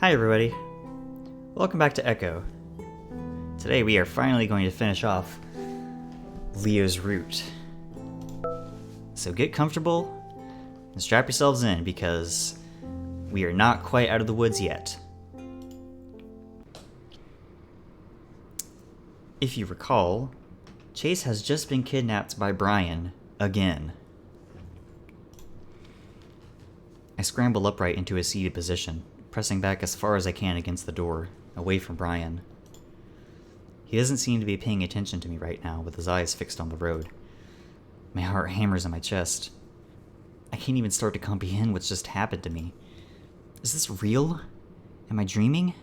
Hi everybody, welcome back to Echo. Today we are finally going to finish off Leo's route. So get comfortable and strap yourselves in because we are not quite out of the woods yet. If you recall, Chase has just been kidnapped by Brian again. I scramble upright into a seated position, pressing back as far as I can against the door, away from Brian. He doesn't seem to be paying attention to me right now, with his eyes fixed on the road. My heart hammers in my chest. I can't even start to comprehend what's just happened to me. Is this real? Am I dreaming?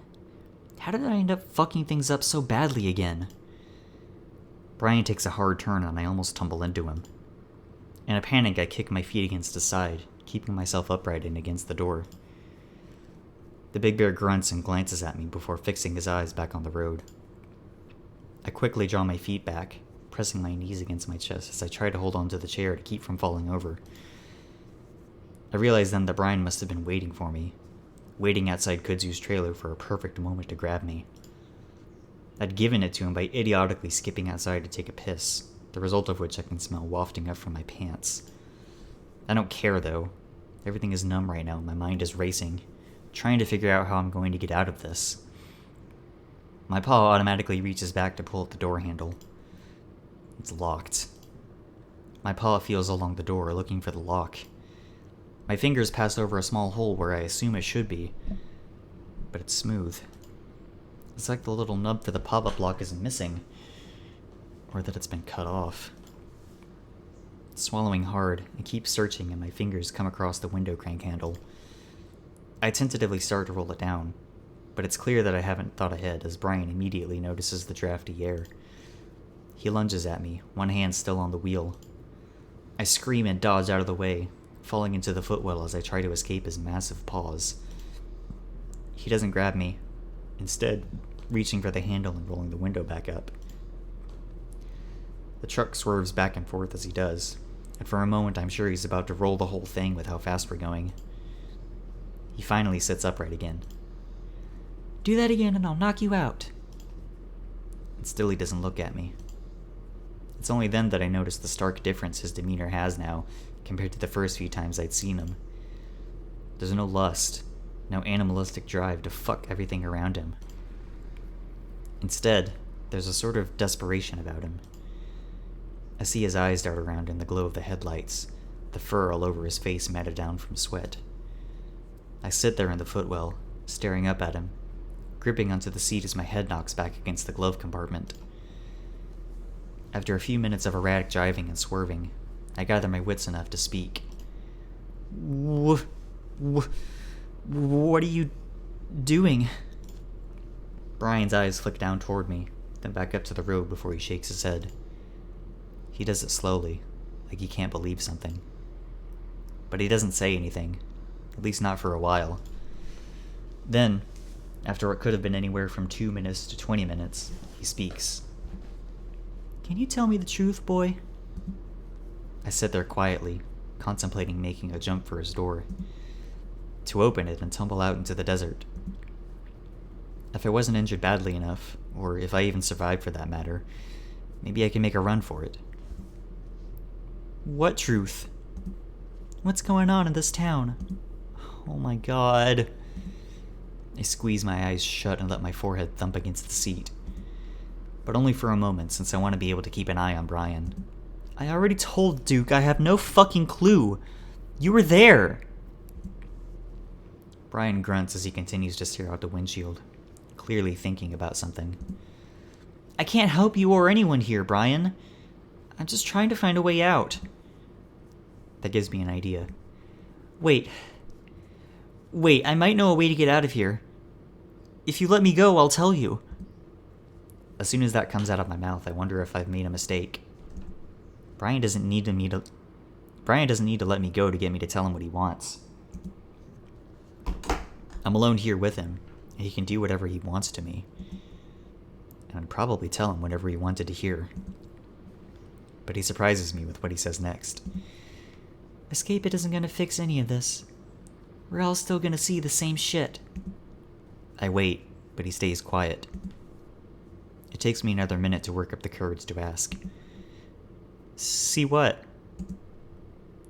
How did I end up fucking things up so badly again? Brian takes a hard turn and I almost tumble into him. In a panic, I kick my feet against his side, keeping myself upright and against the door. The big bear grunts and glances at me before fixing his eyes back on the road. I quickly draw my feet back, pressing my knees against my chest as I try to hold onto the chair to keep from falling over. I realize then that Brian must have been waiting for me, waiting outside Kudzu's trailer for a perfect moment to grab me. I'd given it to him by idiotically skipping outside to take a piss, the result of which I can smell wafting up from my pants. I don't care though. Everything is numb right now and my mind is racing, trying to figure out how I'm going to get out of this. My paw automatically reaches back to pull at the door handle. It's locked. My paw feels along the door, looking for the lock. My fingers pass over a small hole where I assume it should be, but it's smooth. It's like the little nub for the pop-up lock isn't missing, or that it's been cut off. Swallowing hard, I keep searching and my fingers come across the window crank handle. I tentatively start to roll it down, but it's clear that I haven't thought ahead as Brian immediately notices the drafty air. He lunges at me, one hand still on the wheel. I scream and dodge out of the way, falling into the footwell as I try to escape his massive paws. He doesn't grab me, instead reaching for the handle and rolling the window back up. The truck swerves back and forth as he does, and for a moment I'm sure he's about to roll the whole thing with how fast we're going. He finally sits upright again. "Do that again and I'll knock you out." And still he doesn't look at me. It's only then that I notice the stark difference his demeanor has now compared to the first few times I'd seen him. There's no lust, no animalistic drive to fuck everything around him. Instead, there's a sort of desperation about him. I see his eyes dart around in the glow of the headlights, the fur all over his face matted down from sweat. I sit there in the footwell, staring up at him, gripping onto the seat as my head knocks back against the glove compartment. After a few minutes of erratic driving and swerving, I gather my wits enough to speak. What are you doing?" Brian's eyes flick down toward me, then back up to the road before he shakes his head. He does it slowly, like he can't believe something. But he doesn't say anything, at least not for a while. Then, after what could have been anywhere from 2 minutes to 20 minutes, he speaks. "Can you tell me the truth, boy?" I sit there quietly, contemplating making a jump for his door, to open it and tumble out into the desert. If I wasn't injured badly enough, or if I even survived for that matter, maybe I can make a run for it. "What truth? What's going on in this town? Oh my god." I squeeze my eyes shut and let my forehead thump against the seat. But only for a moment, since I want to be able to keep an eye on Brian. "I already told Duke I have no fucking clue. You were there." Brian grunts as he continues to stare out the windshield, clearly thinking about something. "I can't help you or anyone here, Brian. I'm just trying to find a way out." That gives me an idea. Wait, I might know a way to get out of here. If you let me go, I'll tell you." As soon as that comes out of my mouth, I wonder if I've made a mistake. Brian doesn't need to let me go to get me to tell him what he wants. I'm alone here with him, and he can do whatever he wants to me. And I'd probably tell him whatever he wanted to hear. But he surprises me with what he says next. "Escape it isn't gonna fix any of this. We're all still gonna see the same shit." I wait, but he stays quiet. It takes me another minute to work up the courage to ask. See what?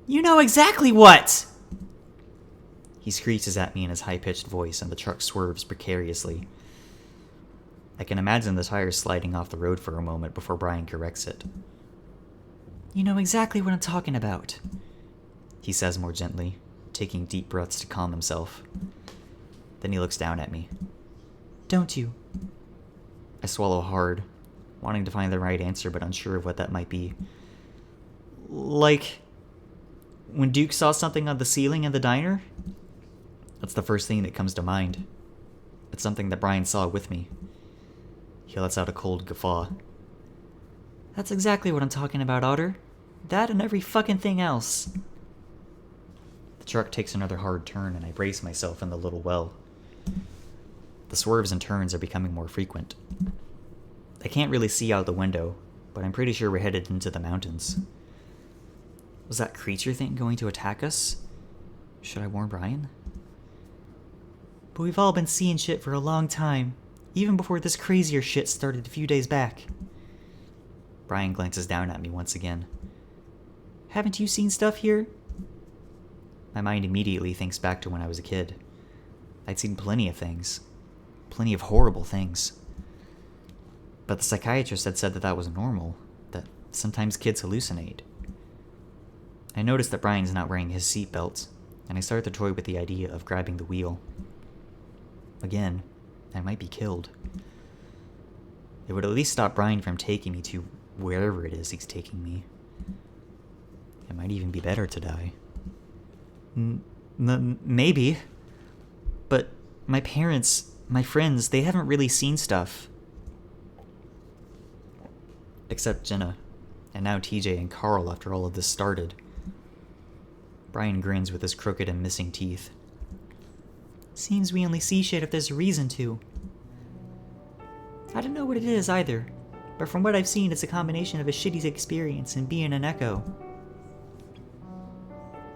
You know exactly what! He screeches at me in his high-pitched voice, and the truck swerves precariously. I can imagine the tires sliding off the road for a moment before Brian corrects it. You know exactly what I'm talking about, he says more gently, taking deep breaths to calm himself. Then he looks down at me. Don't you? I swallow hard, wanting to find the right answer but unsure of what that might be. Like, when Duke saw something on the ceiling in the diner? That's the first thing that comes to mind. It's something that Brian saw with me. He lets out a cold guffaw. That's exactly what I'm talking about, Otter. That and every fucking thing else. The truck takes another hard turn, and I brace myself in the little well. The swerves and turns are becoming more frequent. I can't really see out the window, but I'm pretty sure we're headed into the mountains. Was that creature thing going to attack us? Should I warn Brian? But we've all been seeing shit for a long time, even before this crazier shit started a few days back. Brian glances down at me once again. Haven't you seen stuff here? My mind immediately thinks back to when I was a kid. I'd seen plenty of things. Plenty of horrible things. But the psychiatrist had said that that was normal, that sometimes kids hallucinate. I noticed that Brian's not wearing his seatbelt, and I start to toy with the idea of grabbing the wheel. Again, I might be killed. It would at least stop Brian from taking me to wherever it is he's taking me. It might even be better to die. Maybe. But my parents, my friends, they haven't really seen stuff. Except Jenna, and now TJ and Carl after all of this started. Brian grins with his crooked and missing teeth. Seems we only see shit if there's a reason to. I don't know what it is either, but from what I've seen, it's a combination of a shitty experience and being an echo.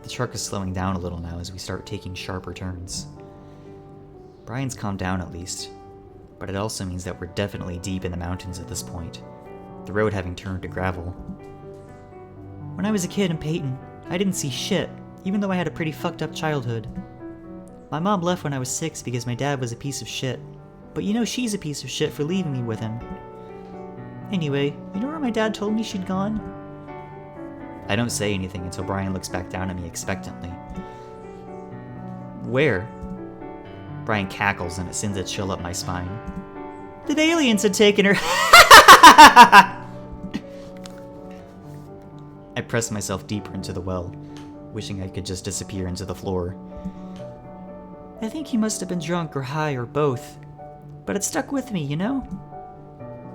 The truck is slowing down a little now as we start taking sharper turns. Brian's calmed down at least, but it also means that we're definitely deep in the mountains at this point, the road having turned to gravel. When I was a kid in Peyton, I didn't see shit, even though I had a pretty fucked up childhood. My mom left when I was 6 because my dad was a piece of shit, but you know she's a piece of shit for leaving me with him. Anyway, you know where my dad told me she'd gone? I don't say anything until Brian looks back down at me expectantly. Where? Brian cackles and it sends a chill up my spine. The aliens had taken her. I press myself deeper into the well, wishing I could just disappear into the floor. I think he must have been drunk or high or both, but it stuck with me, you know?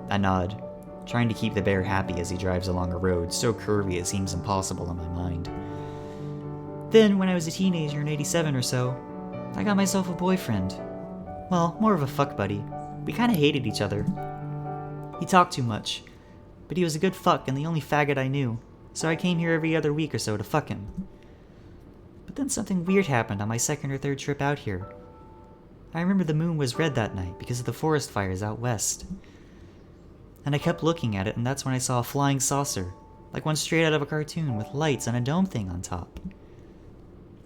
I nod, trying to keep the bear happy as he drives along a road so curvy it seems impossible in my mind. Then, when I was a teenager in '87 or so, I got myself a boyfriend. Well, more of a fuck buddy. We kinda hated each other. He talked too much, but he was a good fuck and the only faggot I knew, so I came here every other week or so to fuck him. But then something weird happened on my second or third trip out here. I remember the moon was red that night because of the forest fires out west. And I kept looking at it, and that's when I saw a flying saucer, like one straight out of a cartoon with lights and a dome thing on top.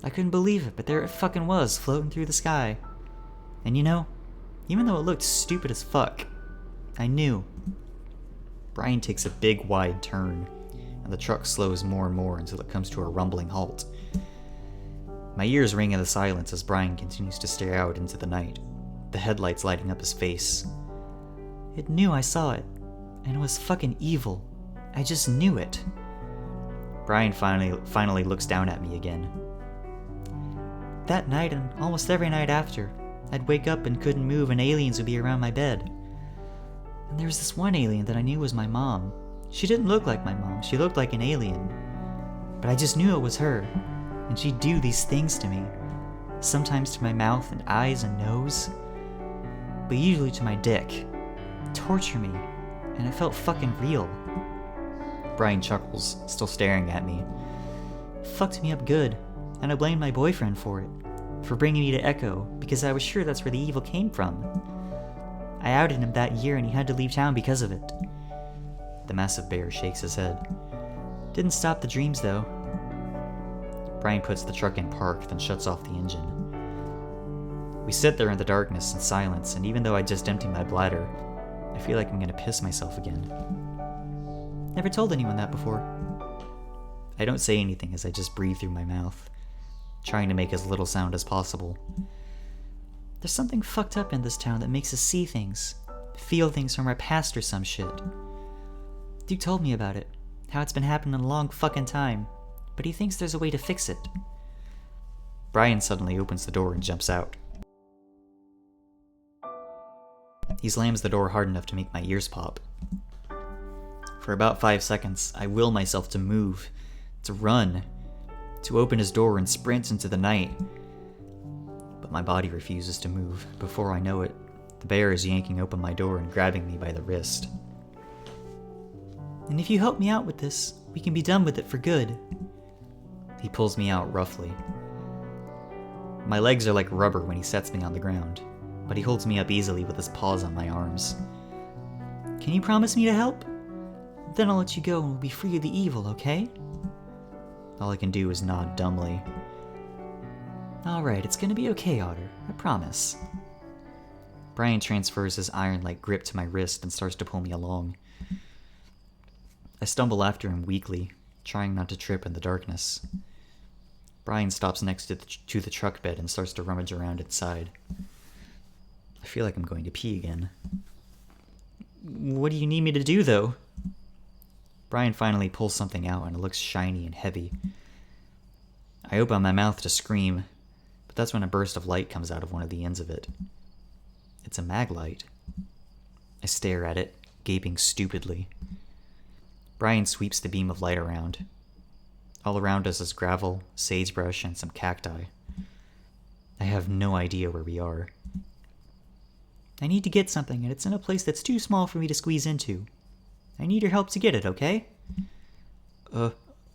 I couldn't believe it, but there it fucking was, floating through the sky. And you know, even though it looked stupid as fuck, I knew. Brian takes a big wide turn, and the truck slows more and more until it comes to a rumbling halt. My ears ring in the silence as Brian continues to stare out into the night, the headlights lighting up his face. It knew I saw it, and it was fucking evil. I just knew it. Brian finally looks down at me again. That night and almost every night after, I'd wake up and couldn't move and aliens would be around my bed. And there was this one alien that I knew was my mom. She didn't look like my mom, she looked like an alien. But I just knew it was her, and she'd do these things to me. Sometimes to my mouth and eyes and nose, but usually to my dick. Torture me, and it felt fucking real. Brian chuckles, still staring at me. It fucked me up good, and I blamed my boyfriend for it. for bringing me to Echo, because I was sure that's where the evil came from. I outed him that year and he had to leave town because of it. The massive bear shakes his head. Didn't stop the dreams, though. Brian puts the truck in park, then shuts off the engine. We sit there in the darkness and silence, and even though I just emptied my bladder, I feel like I'm gonna piss myself again. Never told anyone that before. I don't say anything as I just breathe through my mouth, trying to make as little sound as possible. There's something fucked up in this town that makes us see things, feel things from our past or some shit. Duke told me about it, how it's been happening a long fucking time, but he thinks there's a way to fix it. Brian suddenly opens the door and jumps out. He slams the door hard enough to make my ears pop. For about 5 seconds, I will myself to move, to run, to open his door and sprint into the night. But my body refuses to move. Before I know it, the bear is yanking open my door and grabbing me by the wrist. And if you help me out with this, we can be done with it for good. He pulls me out roughly. My legs are like rubber when he sets me on the ground, but he holds me up easily with his paws on my arms. Can you promise me to help? Then I'll let you go and we'll be free of the evil, okay? All I can do is nod dumbly. Alright, it's gonna be okay, Otter. I promise. Brian transfers his iron-like grip to my wrist and starts to pull me along. I stumble after him weakly, trying not to trip in the darkness. Brian stops next to the truck bed and starts to rummage around inside. I feel like I'm going to pee again. What do you need me to do, though? Brian finally pulls something out and it looks shiny and heavy. I open my mouth to scream, but that's when a burst of light comes out of one of the ends of it. It's a mag light. I stare at it, gaping stupidly. Brian sweeps the beam of light around. All around us is gravel, sagebrush, and some cacti. I have no idea where we are. I need to get something, and it's in a place that's too small for me to squeeze into. I need your help to get it, okay?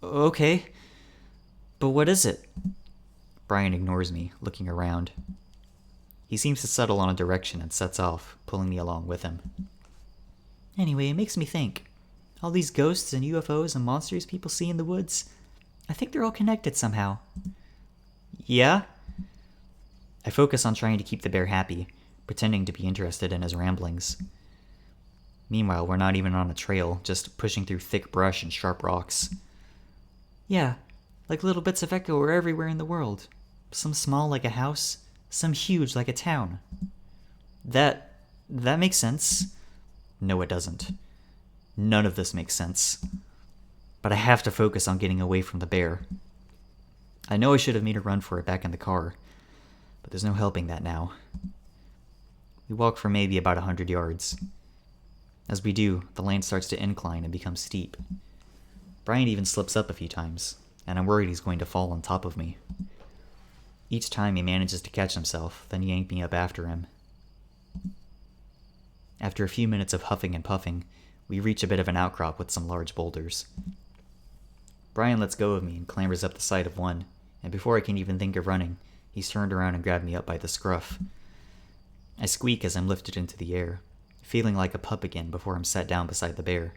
Okay. But what is it? Brian ignores me, looking around. He seems to settle on a direction and sets off, pulling me along with him. Anyway, it makes me think. All these ghosts and UFOs and monsters people see in the woods, I think they're all connected somehow. Yeah? I focus on trying to keep the bear happy, pretending to be interested in his ramblings. Meanwhile, we're not even on a trail, just pushing through thick brush and sharp rocks. Yeah, like little bits of echo are everywhere in the world. Some small like a house, some huge like a town. That makes sense. No, it doesn't. None of this makes sense. But I have to focus on getting away from the bear. I know I should have made a run for it back in the car, but there's no helping that now. We walk for maybe about 100 yards. As we do, the land starts to incline and become steep. Brian even slips up a few times, and I'm worried he's going to fall on top of me. Each time he manages to catch himself, then yank me up after him. After a few minutes of huffing and puffing, we reach a bit of an outcrop with some large boulders. Brian lets go of me and clambers up the side of one, and before I can even think of running, he's turned around and grabbed me up by the scruff. I squeak as I'm lifted into the air, feeling like a pup again before I'm set down beside the bear.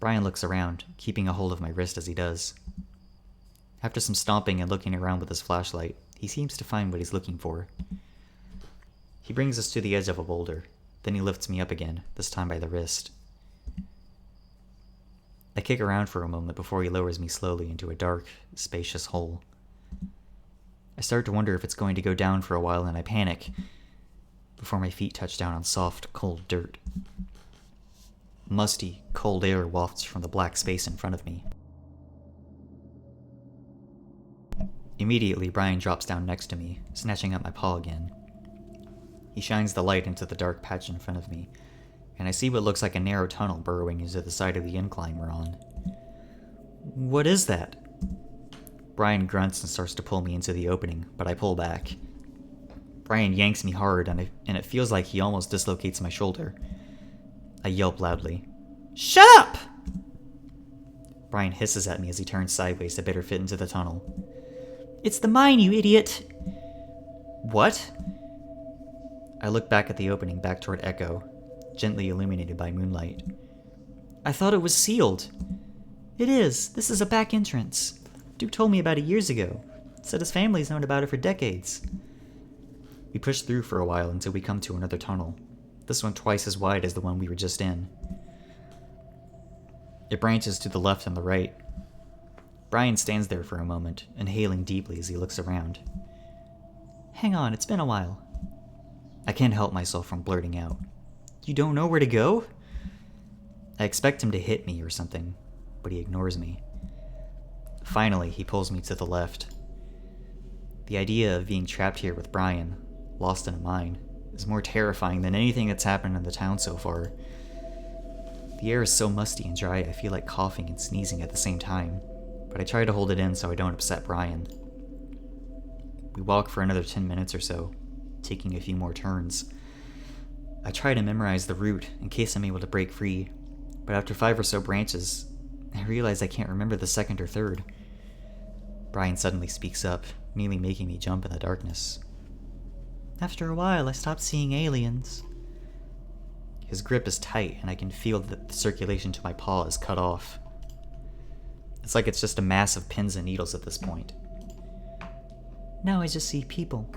Brian looks around, keeping a hold of my wrist as he does. After some stomping and looking around with his flashlight, he seems to find what he's looking for. He brings us to the edge of a boulder, then he lifts me up again, this time by the wrist. I kick around for a moment before he lowers me slowly into a dark, spacious hole. I start to wonder if it's going to go down for a while and I panic, before my feet touch down on soft, cold dirt. Musty, cold air wafts from the black space in front of me. Immediately, Brian drops down next to me, snatching up my paw again. He shines the light into the dark patch in front of me, and I see what looks like a narrow tunnel burrowing into the side of the incline we're on. What is that? Brian grunts and starts to pull me into the opening, but I pull back. Brian yanks me hard, and it feels like he almost dislocates my shoulder. I yelp loudly. Shut up! Brian hisses at me as he turns sideways to better fit into the tunnel. It's the mine, you idiot! What? I look back at the opening back toward Echo, gently illuminated by moonlight. I thought it was sealed. It is. This is a back entrance. Duke told me about it years ago. Said his family's known about it for decades. We push through for a while until we come to another tunnel, this one twice as wide as the one we were just in. It branches to the left and the right. Brian stands there for a moment, inhaling deeply as he looks around. Hang on, it's been a while. I can't help myself from blurting out. You don't know where to go? I expect him to hit me or something, but he ignores me. Finally, he pulls me to the left. The idea of being trapped here with Brian, lost in a mine, is more terrifying than anything that's happened in the town so far. The air is so musty and dry I feel like coughing and sneezing at the same time, but I try to hold it in so I don't upset Brian. We walk for another 10 minutes or so, taking a few more turns. I try to memorize the route in case I'm able to break free, but after 5 or so branches, I realize I can't remember the second or third. Brian suddenly speaks up, nearly making me jump in the darkness. After a while, I stopped seeing aliens. His grip is tight, and I can feel that the circulation to my paw is cut off. It's like it's just a mass of pins and needles at this point. Now I just see people.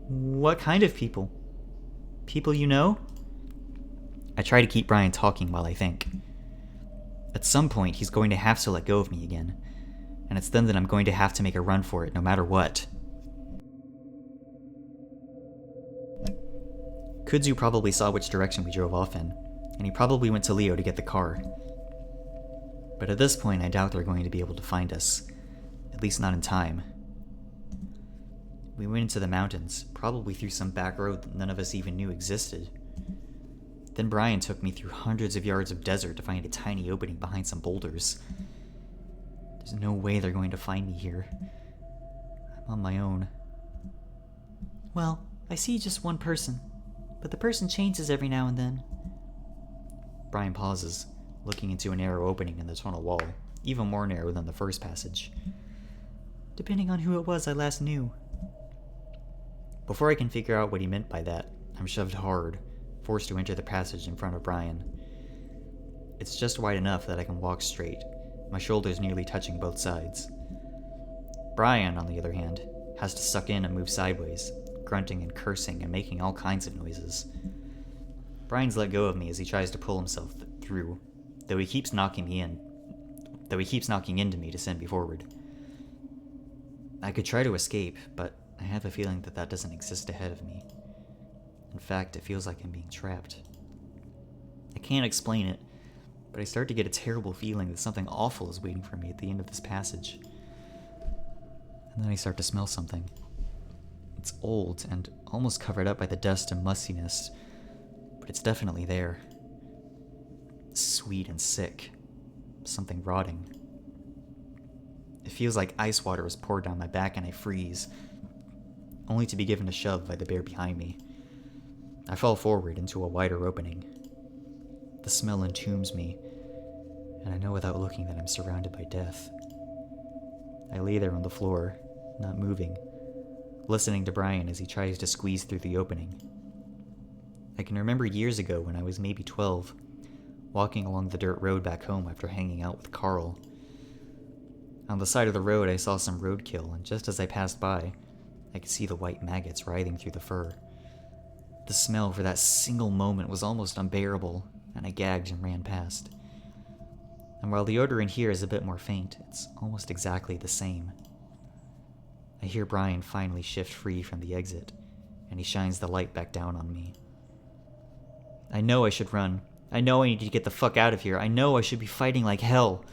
What kind of people? People you know? I try to keep Brian talking while I think. At some point, he's going to have to let go of me again, and it's then that I'm going to have to make a run for it no matter what. Kudzu probably saw which direction we drove off in, and he probably went to Leo to get the car. But at this point, I doubt they're going to be able to find us, at least not in time. We went into the mountains, probably through some back road that none of us even knew existed. Then Brian took me through hundreds of yards of desert to find a tiny opening behind some boulders. There's no way they're going to find me here. I'm on my own. Well, I see just one person, but the person changes every now and then. Brian pauses, looking into a narrow opening in the tunnel wall, even more narrow than the first passage. Depending on who it was I last knew. Before I can figure out what he meant by that, I'm shoved hard, forced to enter the passage in front of Brian. It's just wide enough that I can walk straight, my shoulders nearly touching both sides. Brian, on the other hand, has to suck in and move sideways, grunting and cursing and making all kinds of noises. Brian's let go of me as he tries to pull himself through, though he keeps knocking into me to send me forward. I could try to escape, but I have a feeling that doesn't exist ahead of me. In fact, it feels like I'm being trapped. I can't explain it, but I start to get a terrible feeling that something awful is waiting for me at the end of this passage. And then I start to smell something. It's old and almost covered up by the dust and mustiness, but it's definitely there. Sweet and sick. Something rotting. It feels like ice water is poured down my back and I freeze, only to be given a shove by the bear behind me. I fall forward into a wider opening. The smell entombs me, and I know without looking that I'm surrounded by death. I lay there on the floor, not moving, listening to Brian as he tries to squeeze through the opening. I can remember years ago when I was maybe 12, walking along the dirt road back home after hanging out with Carl. On the side of the road I saw some roadkill, and just as I passed by, I could see the white maggots writhing through the fur. The smell for that single moment was almost unbearable, and I gagged and ran past. And while the odor in here is a bit more faint, it's almost exactly the same. I hear Brian finally shift free from the exit, and he shines the light back down on me. I know I should run. I know I need to get the fuck out of here. I know I should be fighting like hell.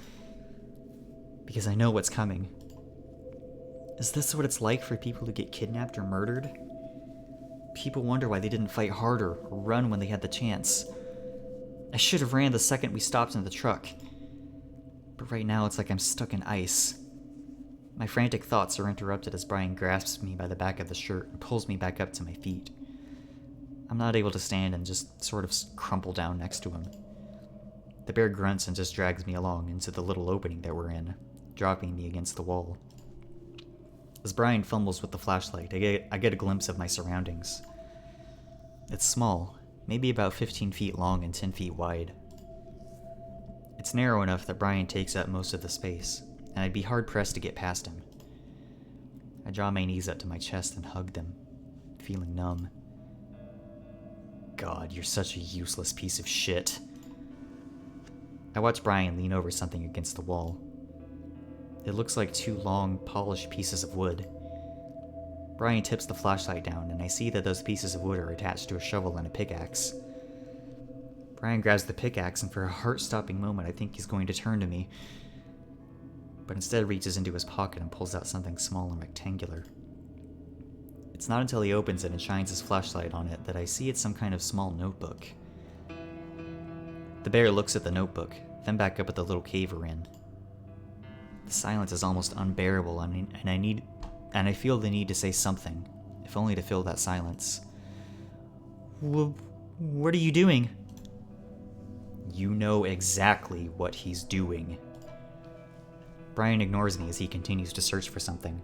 Because I know what's coming. Is this what it's like for people who get kidnapped or murdered? People wonder why they didn't fight harder or run when they had the chance. I should have ran the second we stopped in the truck. But right now it's like I'm stuck in ice. My frantic thoughts are interrupted as Brian grasps me by the back of the shirt and pulls me back up to my feet. I'm not able to stand and just sort of crumple down next to him. The bear grunts and just drags me along into the little opening that we're in, dropping me against the wall. As Brian fumbles with the flashlight, I get a glimpse of my surroundings. It's small, maybe about 15 feet long and 10 feet wide. It's narrow enough that Brian takes up most of the space, and I'd be hard-pressed to get past him. I draw my knees up to my chest and hug them, feeling numb. God, you're such a useless piece of shit. I watch Brian lean over something against the wall. It looks like two long, polished pieces of wood. Brian tips the flashlight down, and I see that those pieces of wood are attached to a shovel and a pickaxe. Brian grabs the pickaxe, and for a heart-stopping moment, I think he's going to turn to me, but instead reaches into his pocket and pulls out something small and rectangular. It's not until he opens it and shines his flashlight on it that I see it's some kind of small notebook. The bear looks at the notebook, then back up at the little cave we're in. The silence is almost unbearable, and I feel the need to say something, if only to fill that silence. What are you doing? You know exactly what he's doing. Brian ignores me as he continues to search for something.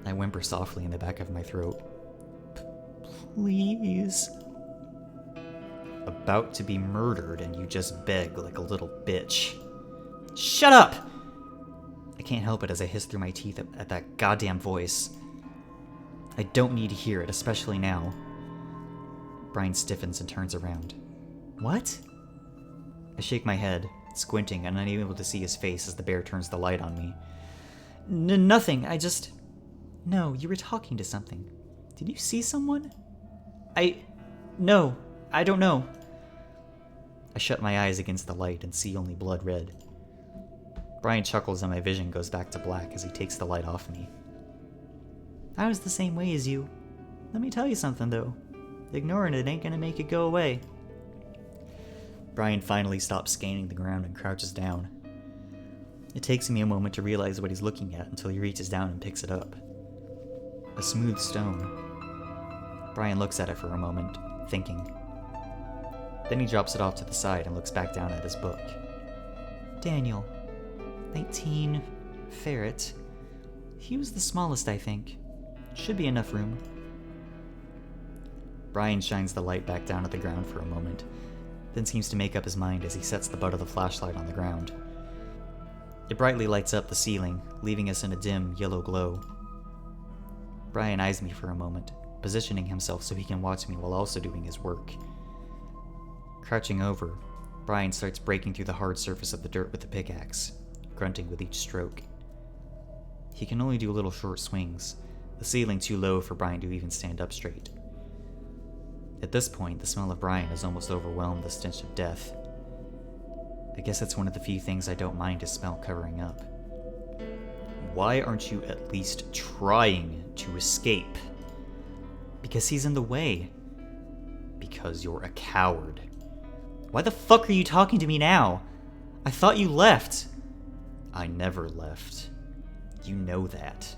I whimper softly in the back of my throat. Please. About to be murdered and you just beg like a little bitch. Shut up! I can't help it as I hiss through my teeth at that goddamn voice. I don't need to hear it, especially now. Brian stiffens and turns around. What? I shake my head, squinting and unable to see his face as the bear turns the light on me. Nothing, No, you were talking to something. Did you see someone? No, I don't know. I shut my eyes against the light and see only blood red. Brian chuckles and my vision goes back to black as he takes the light off me. I was the same way as you. Let me tell you something, though. Ignoring it ain't gonna make it go away. Brian finally stops scanning the ground and crouches down. It takes me a moment to realize what he's looking at until he reaches down and picks it up. A smooth stone. Brian looks at it for a moment, thinking. Then he drops it off to the side and looks back down at his book. Daniel. 19. Ferret. He was the smallest, I think. Should be enough room. Brian shines the light back down at the ground for a moment, then seems to make up his mind as he sets the butt of the flashlight on the ground. It brightly lights up the ceiling, leaving us in a dim, yellow glow. Brian eyes me for a moment, positioning himself so he can watch me while also doing his work. Crouching over, Brian starts breaking through the hard surface of the dirt with the pickaxe, grunting with each stroke. He can only do little short swings, the ceiling too low for Brian to even stand up straight. At this point, the smell of Brian has almost overwhelmed the stench of death. I guess it's one of the few things I don't mind his smell covering up. Why aren't you at least trying to escape? Because he's in the way. Because you're a coward. Why the fuck are you talking to me now? I thought you left. I never left. You know that.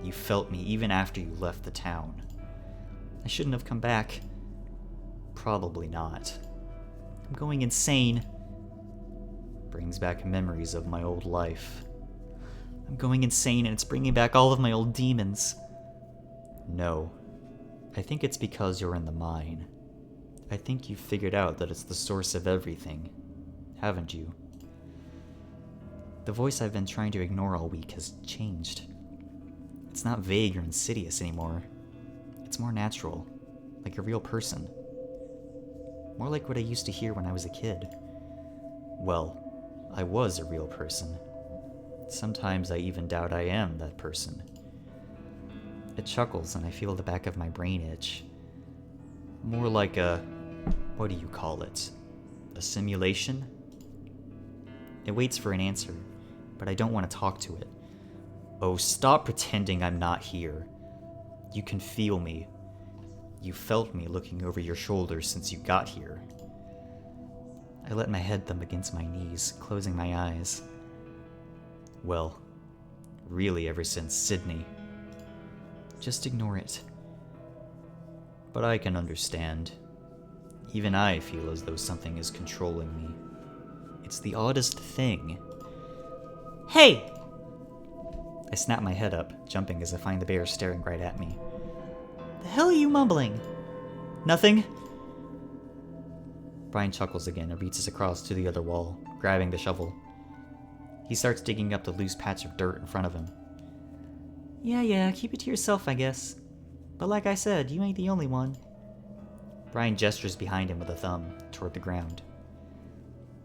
You felt me even after you left the town. I shouldn't have come back. Probably not. I'm going insane. Brings back memories of my old life. I'm going insane and it's bringing back all of my old demons. No. I think it's because you're in the mine. I think you've figured out that it's the source of everything. Haven't you? The voice I've been trying to ignore all week has changed. It's not vague or insidious anymore. It's more natural, like a real person. More like what I used to hear when I was a kid. Well, I was a real person. Sometimes I even doubt I am that person. It chuckles and I feel the back of my brain itch. More like what do you call it? A simulation? It waits for an answer, but I don't want to talk to it. Oh, stop pretending I'm not here. You can feel me. You felt me looking over your shoulders since you got here. I let my head thump against my knees, closing my eyes. Well, really ever since Sydney. Just ignore it. But I can understand. Even I feel as though something is controlling me. It's the oddest thing. Hey! I snap my head up, jumping as I find the bear staring right at me. The hell are you mumbling? Nothing? Brian chuckles again and reaches across to the other wall, grabbing the shovel. He starts digging up the loose patch of dirt in front of him. Yeah, keep it to yourself, I guess. But like I said, you ain't the only one. Brian gestures behind him with a thumb, toward the ground.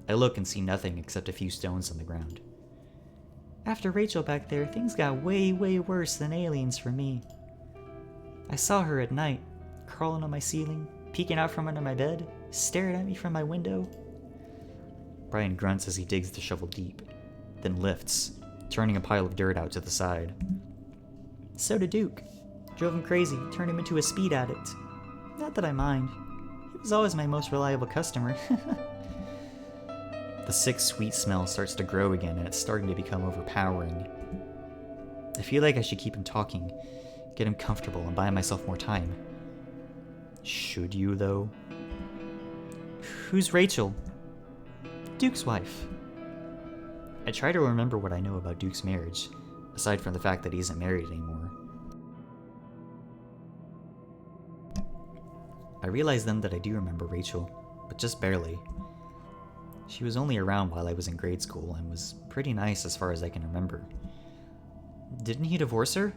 I look and see nothing except a few stones on the ground. After Rachel back there, things got way worse than aliens for me. I saw her at night, crawling on my ceiling, peeking out from under my bed, staring at me from my window. Brian grunts as he digs the shovel deep, then lifts, turning a pile of dirt out to the side. So did Duke. Drove him crazy, turned him into a speed addict. Not that I mind. He was always my most reliable customer. The sick, sweet smell starts to grow again, and it's starting to become overpowering. I feel like I should keep him talking, get him comfortable, and buy myself more time. Should you, though? Who's Rachel? Duke's wife. I try to remember what I know about Duke's marriage, aside from the fact that he isn't married anymore. I realize then that I do remember Rachel, but just barely. She was only around while I was in grade school and was pretty nice as far as I can remember. Didn't he divorce her?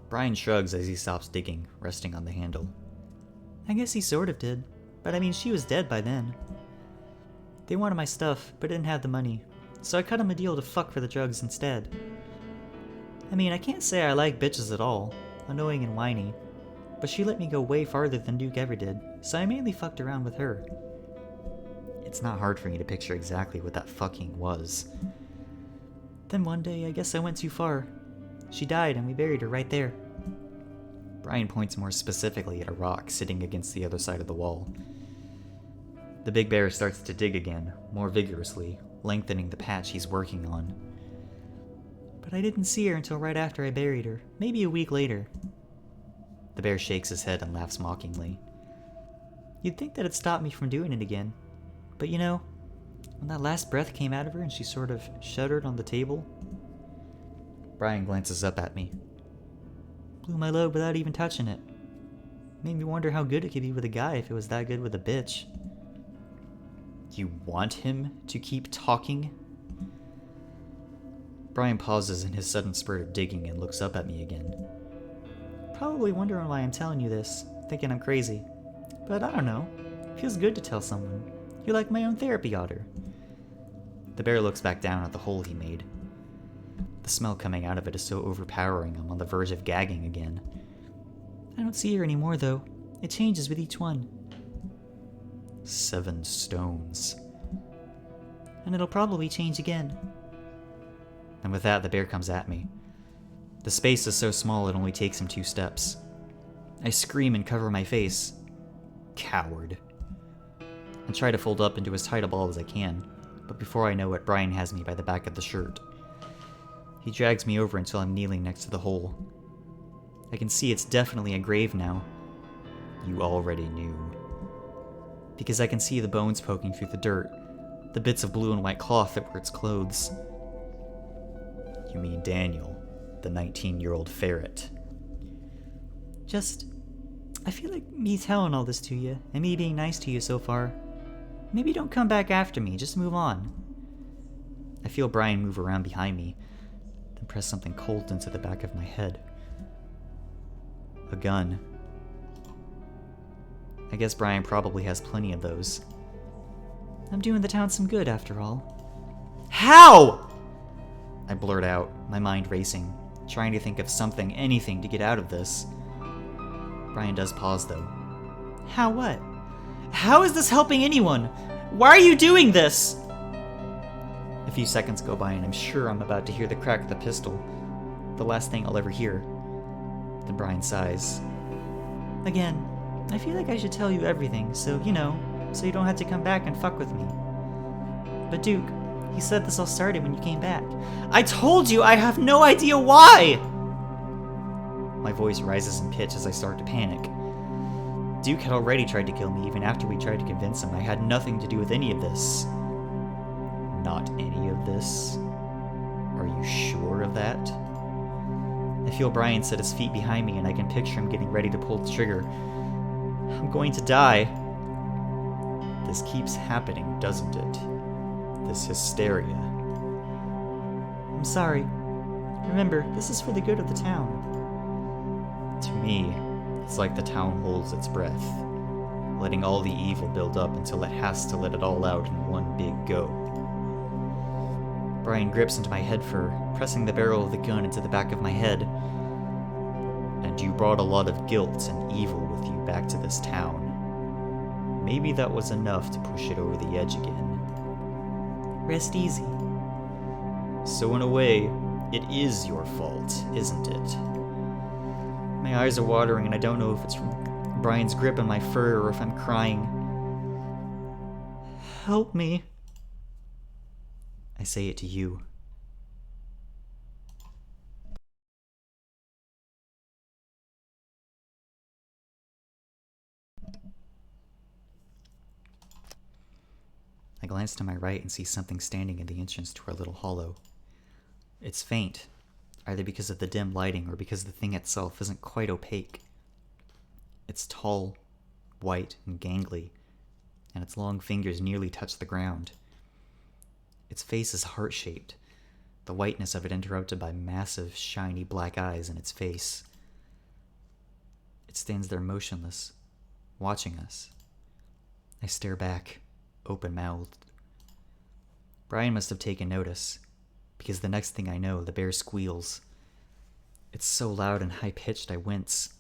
Brian shrugs as he stops digging, resting on the handle. I guess he sort of did, but I mean, she was dead by then. They wanted my stuff, but didn't have the money, so I cut him a deal to fuck for the drugs instead. I mean, I can't say I like bitches at all, annoying and whiny, but she let me go way farther than Duke ever did, so I mainly fucked around with her. It's not hard for me to picture exactly what that fucking was. Then one day, I guess I went too far. She died and we buried her right there. Brian points more specifically at a rock sitting against the other side of the wall. The big bear starts to dig again, more vigorously, lengthening the patch he's working on. But I didn't see her until right after I buried her, maybe a week later. The bear shakes his head and laughs mockingly. You'd think that it'd stop me from doing it again. But you know, when that last breath came out of her and she sort of shuddered on the table. Brian glances up at me. Blew my load without even touching it. Made me wonder how good it could be with a guy if it was that good with a bitch. You want him to keep talking? Brian pauses in his sudden spurt of digging and looks up at me again. Probably wondering why I'm telling you this, thinking I'm crazy. But I don't know. Feels good to tell someone. You're like my own therapy otter. The bear looks back down at the hole he made. The smell coming out of it is so overpowering I'm on the verge of gagging again. I don't see her anymore, though. It changes with each one. 7 stones. And it'll probably change again. And with that, the bear comes at me. The space is so small it only takes him 2 steps. I scream and cover my face. Coward. I try to fold up into as tight a ball as I can, but before I know it, Brian has me by the back of the shirt. He drags me over until I'm kneeling next to the hole. I can see it's definitely a grave now. You already knew. Because I can see the bones poking through the dirt, the bits of blue and white cloth that were its clothes. You mean Daniel, the 19-year-old ferret. I feel like me telling all this to you, and me being nice to you so far. Maybe don't come back after me, just move on. I feel Brian move around behind me, then press something cold into the back of my head. A gun. I guess Brian probably has plenty of those. I'm doing the town some good, after all. How? I blurt out, my mind racing, trying to think of something, anything to get out of this. Brian does pause, though. How what? How is this helping anyone? Why are you doing this? A few seconds go by and I'm sure I'm about to hear the crack of the pistol. The last thing I'll ever hear. Then Brian sighs. Again, I feel like I should tell you everything, so you don't have to come back and fuck with me. But Duke, he said this all started when you came back. I told you I have no idea why! My voice rises in pitch as I start to panic. Duke had already tried to kill me even after we tried to convince him I had nothing to do with any of this. Not any of this? Are you sure of that? feel Brian set his feet behind me, and I can picture him getting ready to pull the trigger. I'm going to die. This keeps happening, doesn't it? This hysteria. I'm sorry. Remember, this is for the good of the town. To me, it's like the town holds its breath, letting all the evil build up until it has to let it all out in one big go. Brian grips into my head fur, pressing the barrel of the gun into the back of my head. And you brought a lot of guilt and evil with you back to this town. Maybe that was enough to push it over the edge again. Rest easy. So in a way, it is your fault, isn't it? My eyes are watering and I don't know if it's from Brian's grip on my fur or if I'm crying. Help me. I say it to you. I glance to my right and see something standing in the entrance to our little hollow. It's faint, either because of the dim lighting or because the thing itself isn't quite opaque. It's tall, white, and gangly, and its long fingers nearly touch the ground. Its face is heart-shaped, the whiteness of it interrupted by massive, shiny black eyes in its face. It stands there motionless, watching us. I stare back, open-mouthed. Brian must have taken notice, because the next thing I know, the bear squeals. It's so loud and high-pitched I wince.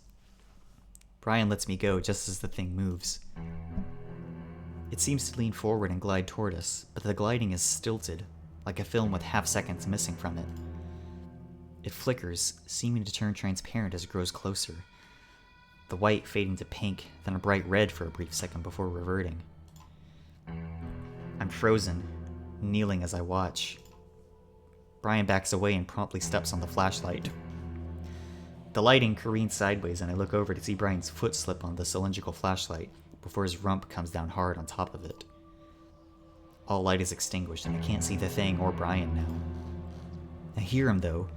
Brian lets me go just as the thing moves. It seems to lean forward and glide toward us, but the gliding is stilted, like a film with half-seconds missing from it. It flickers, seeming to turn transparent as it grows closer, the white fading to pink, then a bright red for a brief second before reverting. I'm frozen, kneeling as I watch. Brian backs away and promptly steps on the flashlight. The lighting careens sideways and I look over to see Brian's foot slip on the cylindrical flashlight before his rump comes down hard on top of it. All light is extinguished and I can't see the thing or Brian now. I hear him though,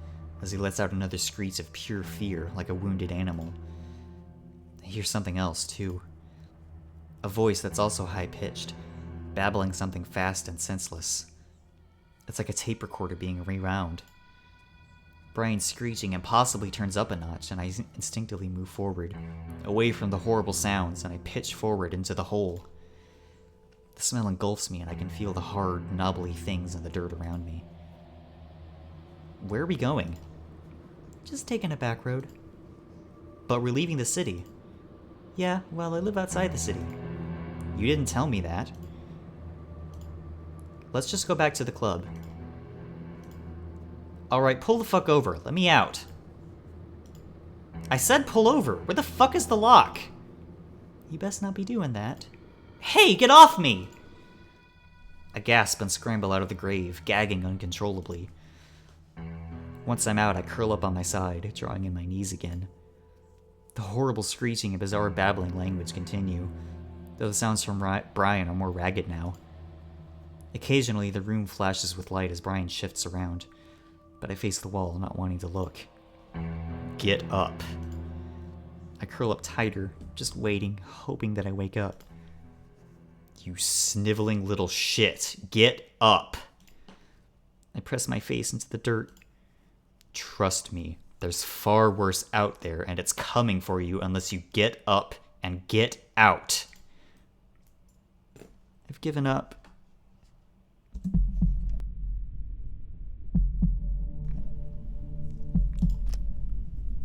as he lets out another screech of pure fear like a wounded animal. I hear something else too. A voice that's also high-pitched, babbling something fast and senseless. It's like a tape recorder being rewound. Brian's screeching impossibly turns up a notch, and I instinctively move forward, away from the horrible sounds, and I pitch forward into the hole. The smell engulfs me, and I can feel the hard, knobbly things in the dirt around me. Where are we going? Just taking a back road. But we're leaving the city. Yeah, well, I live outside the city. You didn't tell me that. Let's just go back to the club. Alright, pull the fuck over. Let me out. I said pull over. Where the fuck is the lock? You best not be doing that. Hey, get off me! I gasp and scramble out of the grave, gagging uncontrollably. Once I'm out, I curl up on my side, drawing in my knees again. The horrible screeching and bizarre babbling language continue, though the sounds from Brian are more ragged now. Occasionally, the room flashes with light as Brian shifts around, but I face the wall, not wanting to look. Get up. I curl up tighter, just waiting, hoping that I wake up. You sniveling little shit. Get up. I press my face into the dirt. Trust me, there's far worse out there, and it's coming for you unless you get up and get out. I've given up.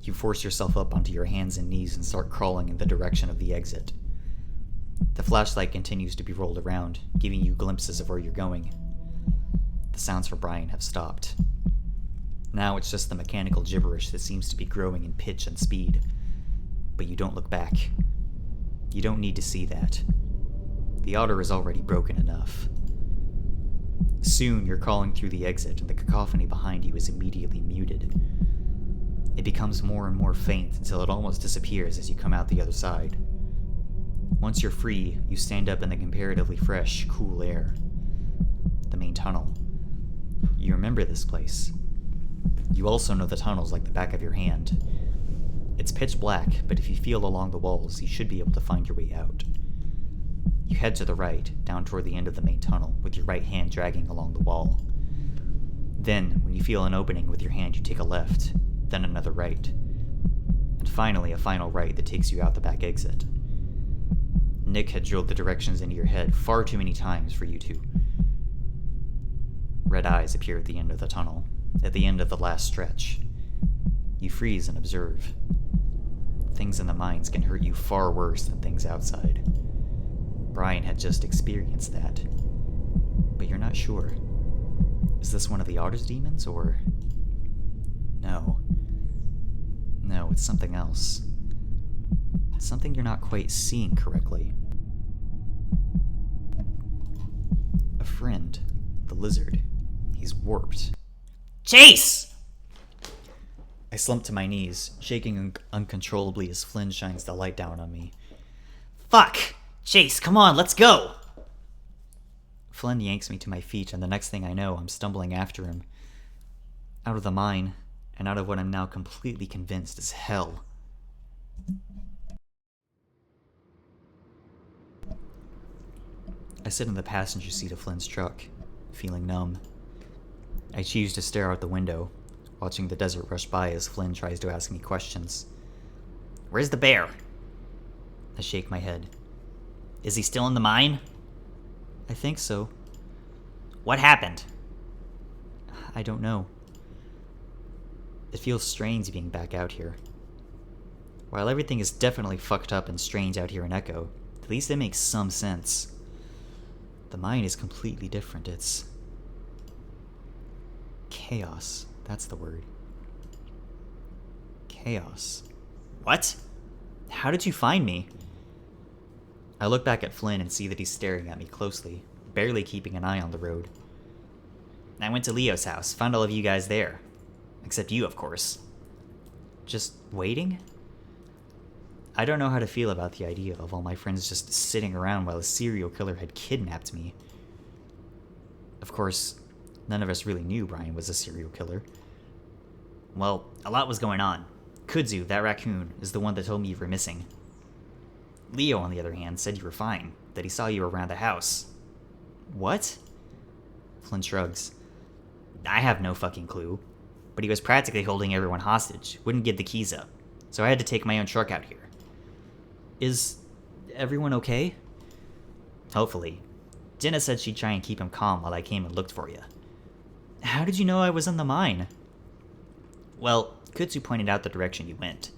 You force yourself up onto your hands and knees and start crawling in the direction of the exit. The flashlight continues to be rolled around, giving you glimpses of where you're going. The sounds from Brian have stopped. Now it's just the mechanical gibberish that seems to be growing in pitch and speed. But you don't look back. You don't need to see that. The otter is already broken enough. Soon you're crawling through the exit and the cacophony behind you is immediately muted. It becomes more and more faint until it almost disappears as you come out the other side. Once you're free, you stand up in the comparatively fresh, cool air. The main tunnel. You remember this place. You also know the tunnels like the back of your hand. It's pitch black, but if you feel along the walls, you should be able to find your way out. You head to the right, down toward the end of the main tunnel, with your right hand dragging along the wall. Then, when you feel an opening with your hand, you take a left, then another right. And finally, a final right that takes you out the back exit. Nick had drilled the directions into your head far too many times for you to. Red eyes appear at the end of the tunnel, at the end of the last stretch. You freeze and observe. Things in the mines can hurt you far worse than things outside. Brian had just experienced that. But you're not sure. Is this one of the Otter's demons, or... No. No, it's something else. Something you're not quite seeing correctly. A friend. The lizard. He's warped. Chase! I slump to my knees, shaking uncontrollably as Flynn shines the light down on me. Fuck! Chase, come on, let's go! Flynn yanks me to my feet, and the next thing I know, I'm stumbling after him. Out of the mine, and out of what I'm now completely convinced is hell. I sit in the passenger seat of Flynn's truck, feeling numb. I choose to stare out the window, watching the desert rush by as Flynn tries to ask me questions. Where's the bear? I shake my head. Is he still in the mine? I think so. What happened? I don't know. It feels strange being back out here. While everything is definitely fucked up and strange out here in Echo, at least it makes some sense. The mine is completely different. It's... chaos. That's the word. Chaos. What? How did you find me? I look back at Flynn and see that he's staring at me closely, barely keeping an eye on the road. I went to Leo's house, found all of you guys there. Except you, of course. Just waiting? I don't know how to feel about the idea of all my friends just sitting around while a serial killer had kidnapped me. Of course, none of us really knew Brian was a serial killer. Well, a lot was going on. Kudzu, that raccoon, is the one that told me you were missing. Leo, on the other hand, said you were fine, that he saw you around the house. What? Flynn shrugs. I have no fucking clue. But he was practically holding everyone hostage, wouldn't give the keys up. So I had to take my own truck out here. Is everyone okay? Hopefully. Jenna said she'd try and keep him calm while I came and looked for you. How did you know I was in the mine? Well, Kutsu pointed out the direction you went.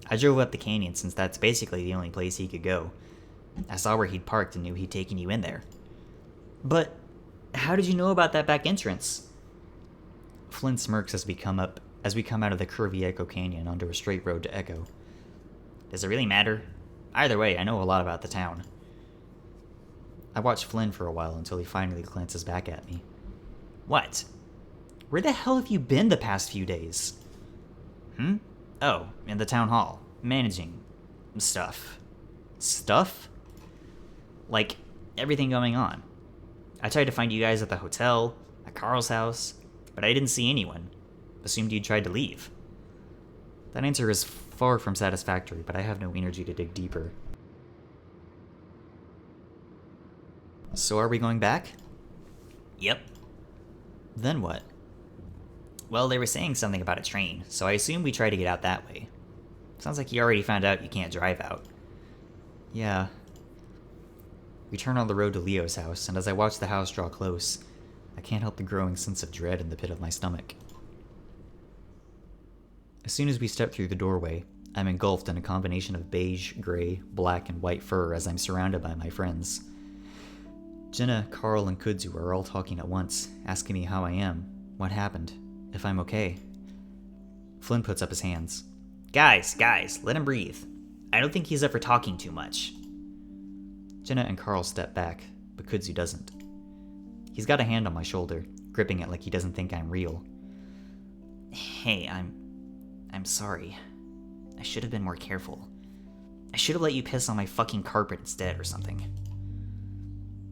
I drove up the canyon since that's basically the only place he could go. I saw where he'd parked and knew he'd taken you in there. But how did you know about that back entrance? Flynn smirks as we come out of the curvy Echo Canyon onto a straight road to Echo. Does it really matter? Either way, I know a lot about the town. I watch Flynn for a while until he finally glances back at me. What? Where the hell have you been the past few days? Oh, in the town hall. Managing stuff. Stuff? Like, everything going on. I tried to find you guys at the hotel, at Carl's house, but I didn't see anyone. Assumed you'd tried to leave. That answer is far from satisfactory, but I have no energy to dig deeper. So are we going back? Yep. Then what? Well, they were saying something about a train, so I assume we try to get out that way. Sounds like you already found out you can't drive out. Yeah. We turn on the road to Leo's house, and as I watch the house draw close, I can't help the growing sense of dread in the pit of my stomach. As soon as we step through the doorway, I'm engulfed in a combination of beige, gray, black, and white fur as I'm surrounded by my friends. Jenna, Carl, and Kudzu are all talking at once, asking me how I am, what happened, if I'm okay. Flynn puts up his hands. Guys, let him breathe. I don't think he's ever talking too much. Jenna and Carl step back, but Kudzu doesn't. He's got a hand on my shoulder, gripping it like he doesn't think I'm real. Hey, I'm sorry. I should have been more careful. I should have let you piss on my fucking carpet instead or something.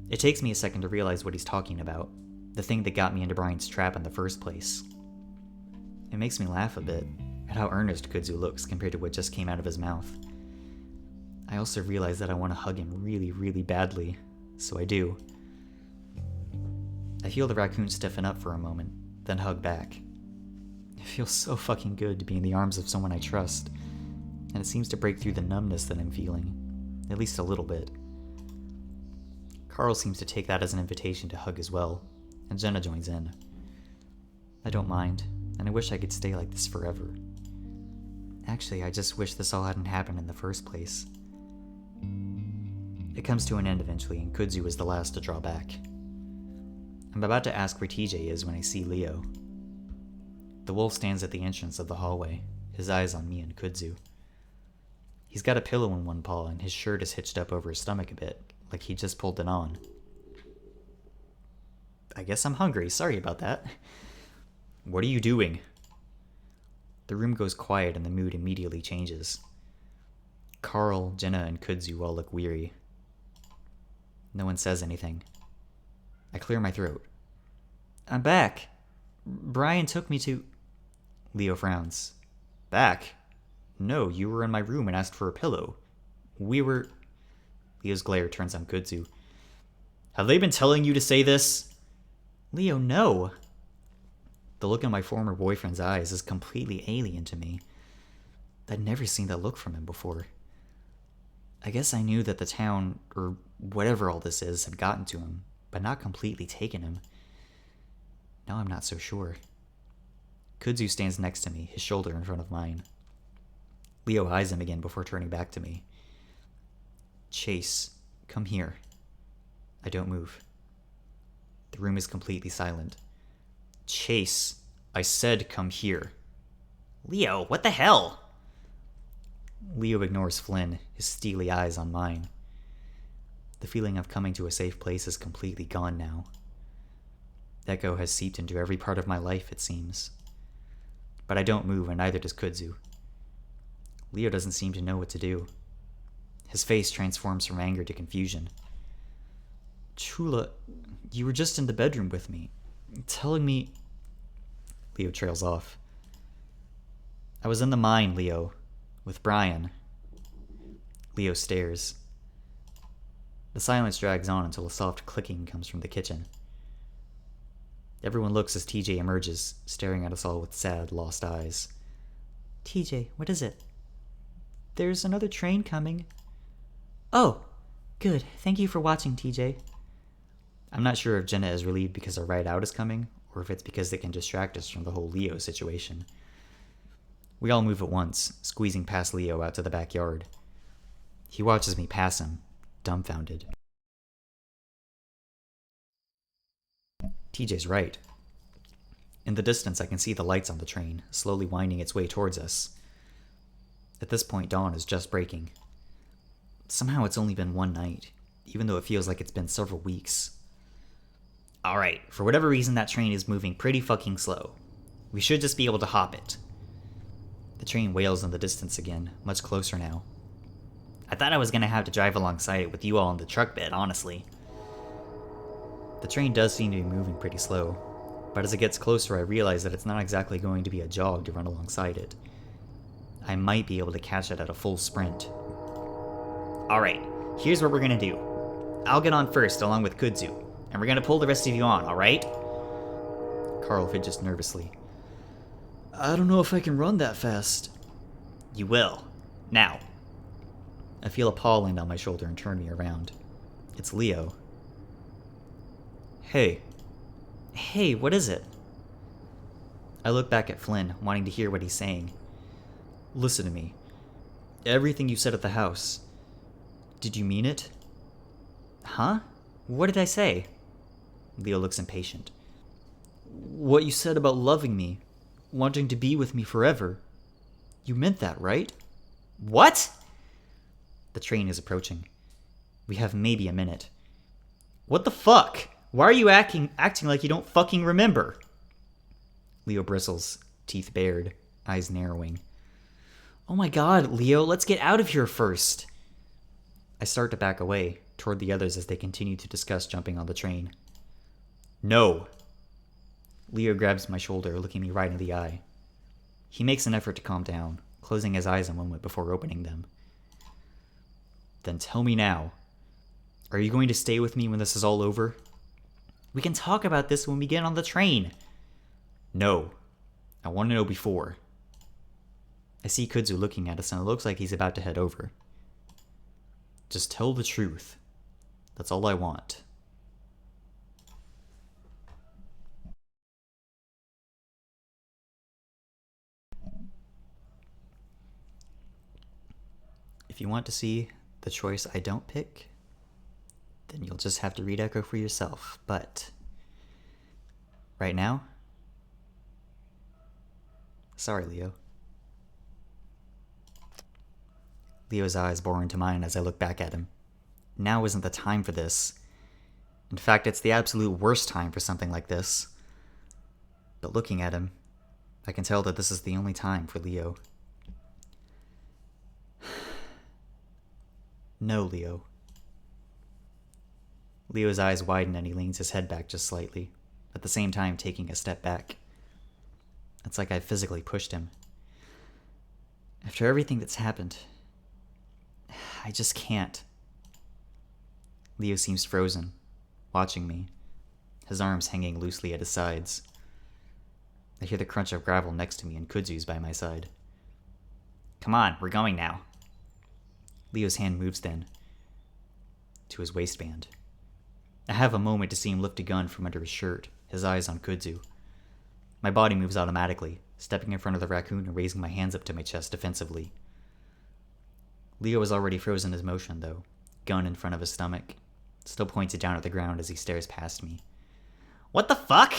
It takes me a second to realize what he's talking about, the thing that got me into Brian's trap in the first place. It makes me laugh a bit at how earnest Kudzu looks compared to what just came out of his mouth. I also realize that I want to hug him really, really badly, so I do. I feel the raccoon stiffen up for a moment, then hug back. It feels so fucking good to be in the arms of someone I trust, and it seems to break through the numbness that I'm feeling, at least a little bit. Carl seems to take that as an invitation to hug as well, and Jenna joins in. I don't mind, and I wish I could stay like this forever. Actually, I just wish this all hadn't happened in the first place. It comes to an end eventually, and Kudzu is the last to draw back. I'm about to ask where TJ is when I see Leo. The wolf stands at the entrance of the hallway, his eyes on me and Kudzu. He's got a pillow in one paw, and his shirt is hitched up over his stomach a bit, like he just pulled it on. I guess I'm hungry, sorry about that. What are you doing? The room goes quiet and the mood immediately changes. Carl, Jenna, and Kudzu all look weary. No one says anything. I clear my throat. I'm back. Brian took me to... Leo frowns. Back? No, you were in my room and asked for a pillow. We were... Leo's glare turns on Kudzu. Have they been telling you to say this? Leo, no. The look in my former boyfriend's eyes is completely alien to me. I'd never seen that look from him before. I guess I knew that the town, or whatever all this is, had gotten to him, but not completely taken him. Now I'm not so sure. Kudzu stands next to me, his shoulder in front of mine. Leo eyes him again before turning back to me. Chase, come here. I don't move. The room is completely silent. Chase, I said come here. Leo, what the hell? Leo ignores Flynn, his steely eyes on mine. The feeling of coming to a safe place is completely gone now. Echo has seeped into every part of my life, it seems. But I don't move, and neither does Kudzu. Leo doesn't seem to know what to do. His face transforms from anger to confusion. Chula, you were just in the bedroom with me, telling me... Leo trails off. I was in the mine, Leo, with Brian. Leo stares. The silence drags on until a soft clicking comes from the kitchen. Everyone looks as TJ emerges, staring at us all with sad, lost eyes. TJ, what is it? There's another train coming. Oh, good. Thank you for watching, TJ. I'm not sure if Jenna is relieved because our ride out is coming, or if it's because they can distract us from the whole Leo situation. We all move at once, squeezing past Leo out to the backyard. He watches me pass him, dumbfounded. TJ's right. In the distance, I can see the lights on the train, slowly winding its way towards us. At this point, dawn is just breaking. Somehow it's only been one night, even though it feels like it's been several weeks. Alright, for whatever reason, that train is moving pretty fucking slow. We should just be able to hop it. The train wails in the distance again, much closer now. I thought I was gonna have to drive alongside it with you all in the truck bed, honestly. The train does seem to be moving pretty slow, but as it gets closer I realize that it's not exactly going to be a jog to run alongside it. I might be able to catch it at a full sprint. Alright, here's what we're gonna do. I'll get on first along with Kudzu, and we're gonna pull the rest of you on, alright? Carl fidgets nervously. I don't know if I can run that fast. You will. Now. I feel a paw land on my shoulder and turn me around. It's Leo. Hey. Hey, what is it? I look back at Flynn, wanting to hear what he's saying. Listen to me. Everything you said at the house. Did you mean it? Huh? What did I say? Leo looks impatient. What you said about loving me, wanting to be with me forever. You meant that, right? What? The train is approaching. We have maybe a minute. What the fuck? Why are you acting like you don't fucking remember? Leo bristles, teeth bared, eyes narrowing. Oh my god, Leo, let's get out of here first. I start to back away, toward the others as they continue to discuss jumping on the train. No. Leo grabs my shoulder, looking me right in the eye. He makes an effort to calm down, closing his eyes a moment before opening them. Then tell me now. Are you going to stay with me when this is all over? We can talk about this when we get on the train. No. I want to know before. I see Kudzu looking at us, and it looks like he's about to head over. Just tell the truth. That's all I want. If you want to see the choice I don't pick, then you'll just have to read Echo for yourself. But right now, sorry, Leo. Leo's eyes bore into mine as I look back at him. Now isn't the time for this. In fact, it's the absolute worst time for something like this. But looking at him, I can tell that this is the only time for Leo. No, Leo. Leo's eyes widen and he leans his head back just slightly, at the same time taking a step back. It's like I physically pushed him. After everything that's happened, I just can't. Leo seems frozen, watching me, his arms hanging loosely at his sides. I hear the crunch of gravel next to me and Kudzu's by my side. Come on, we're going now. Leo's hand moves then to his waistband. I have a moment to see him lift a gun from under his shirt, his eyes on Kudzu. My body moves automatically, stepping in front of the raccoon and raising my hands up to my chest defensively. Leo is already frozen his motion, though, gun in front of his stomach, still pointed down at the ground as he stares past me. What the fuck?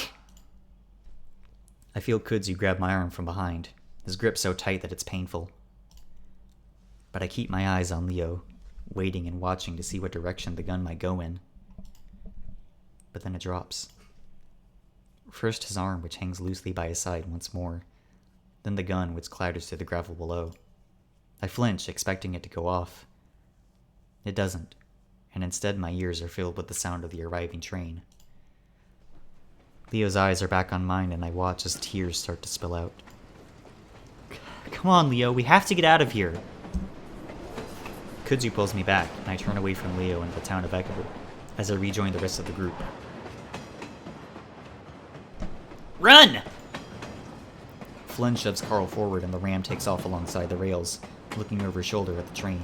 I feel Kudzu grab my arm from behind, his grip so tight that it's painful. But I keep my eyes on Leo, waiting and watching to see what direction the gun might go in. But then it drops. First his arm, which hangs loosely by his side once more, then the gun, which clatters through the gravel below. I flinch, expecting it to go off. It doesn't, and instead my ears are filled with the sound of the arriving train. Leo's eyes are back on mine, and I watch as tears start to spill out. Come on, Leo, we have to get out of here. Kudzu pulls me back, and I turn away from Leo into the town of Echo, as I rejoin the rest of the group. Run! Flynn shoves Carl forward, and the ram takes off alongside the rails, looking over his shoulder at the train.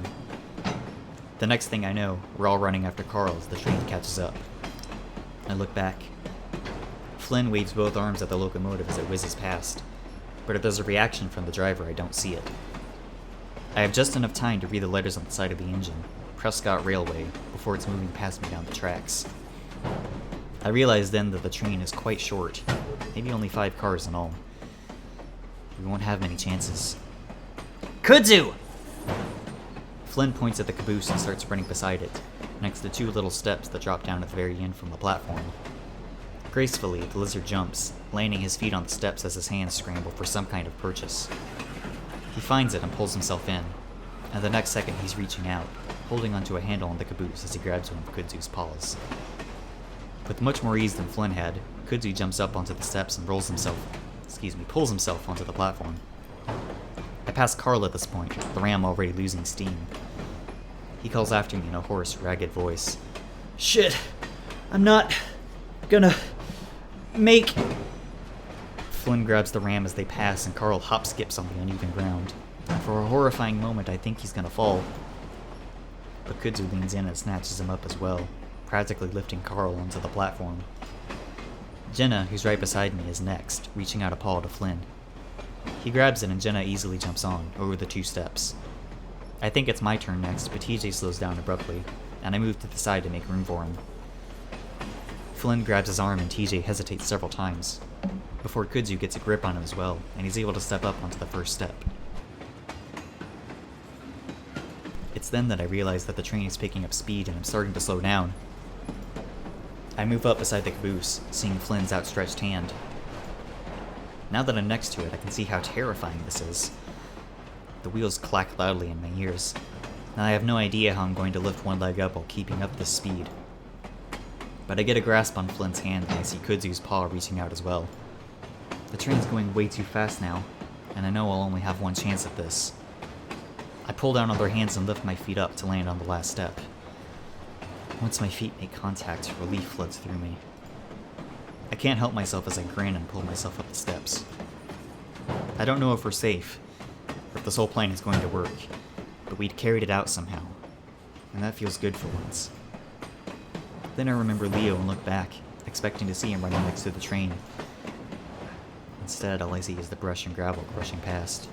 The next thing I know, we're all running after Carl as the train catches up. I look back. Flynn waves both arms at the locomotive as it whizzes past, but if there's a reaction from the driver, I don't see it. I have just enough time to read the letters on the side of the engine, Prescott Railway, before it's moving past me down the tracks. I realize then that the train is quite short, maybe only 5 cars in all. We won't have many chances. Kudzu! Flynn points at the caboose and starts running beside it, next to 2 little steps that drop down at the very end from the platform. Gracefully, the lizard jumps, landing his feet on the steps as his hands scramble for some kind of purchase. He finds it and pulls himself in, and the next second he's reaching out, holding onto a handle on the caboose as he grabs one of Kudzu's paws. With much more ease than Flynn had, Kudzu jumps up onto the steps and pulls himself onto the platform. I pass Carl at this point, the ram already losing steam. He calls after me in a hoarse, ragged voice. Shit, I'm not gonna make... Flynn grabs the ram as they pass, and Carl hop-skips on the uneven ground. For a horrifying moment, I think he's gonna fall. But Kudzu leans in and snatches him up as well, practically lifting Carl onto the platform. Jenna, who's right beside me, is next, reaching out a paw to Flynn. He grabs it and Jenna easily jumps on, over the 2 steps. I think it's my turn next, but TJ slows down abruptly, and I move to the side to make room for him. Flynn grabs his arm and TJ hesitates several times, before Kudzu gets a grip on him as well, and he's able to step up onto the first step. It's then that I realize that the train is picking up speed and I'm starting to slow down. I move up beside the caboose, seeing Flynn's outstretched hand. Now that I'm next to it, I can see how terrifying this is. The wheels clack loudly in my ears, and I have no idea how I'm going to lift one leg up while keeping up this speed. But I get a grasp on Flynn's hand and I see Kudzu's paw reaching out as well. The train's going way too fast now. and I know I'll only have one chance at this. I pull down on their hands and lift my feet up to land on the last step. Once my feet make contact, relief floods through me. I can't help myself as I grin and pull myself up the steps. I don't know if we're safe, or if this whole plan is going to work, but we'd carried it out somehow, and that feels good for once. Then I remember Leo and look back, expecting to see him running next to the train. Instead, all I see is the brush and gravel crushing past.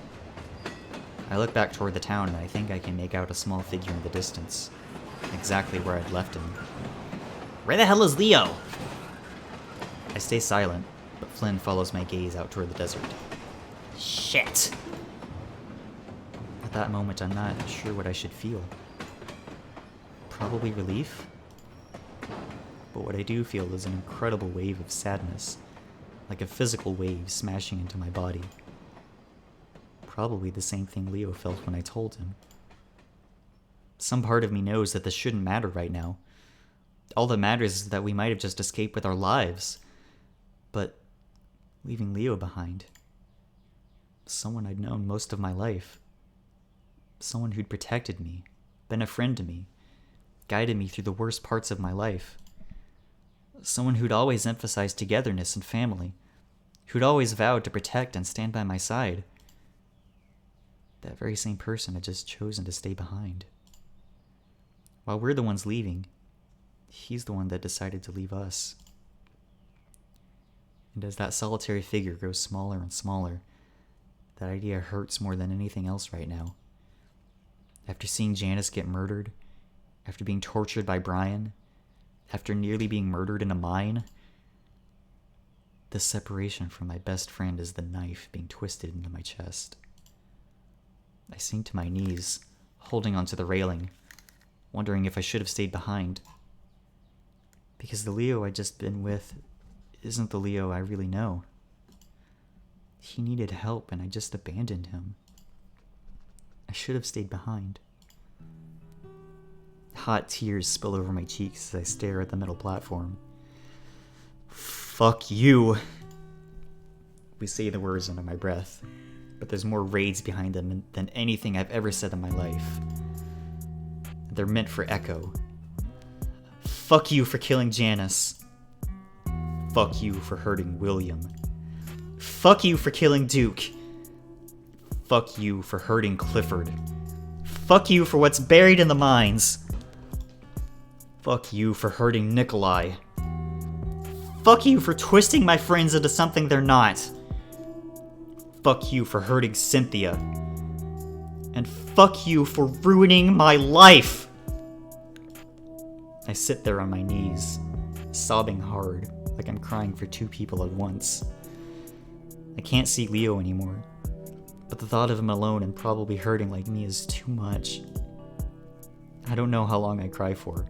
I look back toward the town and I think I can make out a small figure in the distance, exactly where I'd left him. Where the hell is Leo? I stay silent, but Flynn follows my gaze out toward the desert. Shit. At that moment, I'm not sure what I should feel. Probably relief? But what I do feel is an incredible wave of sadness, like a physical wave smashing into my body. Probably the same thing Leo felt when I told him. Some part of me knows that this shouldn't matter right now. All that matters is that we might have just escaped with our lives. But leaving Leo behind, someone I'd known most of my life, someone who'd protected me, been a friend to me, guided me through the worst parts of my life, someone who'd always emphasized togetherness and family, who'd always vowed to protect and stand by my side. That very same person had just chosen to stay behind. While we're the ones leaving, he's the one that decided to leave us. And as that solitary figure grows smaller and smaller, that idea hurts more than anything else right now. After seeing Janice get murdered, after being tortured by Brian, after nearly being murdered in a mine, this separation from my best friend is the knife being twisted into my chest. I sink to my knees, holding onto the railing, wondering if I should have stayed behind. Because the Leo I'd just been with isn't the Leo I really know. He needed help and I just abandoned him. I should have stayed behind. Hot tears spill over my cheeks as I stare at the middle platform. Fuck you. We say the words under my breath, but there's more rage behind them than anything I've ever said in my life. They're meant for echo. Fuck you for killing Janice. Fuck you for hurting William. Fuck you for killing Duke. Fuck you for hurting Clifford. Fuck you for what's buried in the mines. Fuck you for hurting Nikolai. Fuck you for twisting my friends into something they're not. Fuck you for hurting Cynthia. And fuck you for ruining my life! I sit there on my knees, sobbing hard, like I'm crying for two people at once. I can't see Leo anymore, but the thought of him alone and probably hurting like me is too much. I don't know how long I cry for,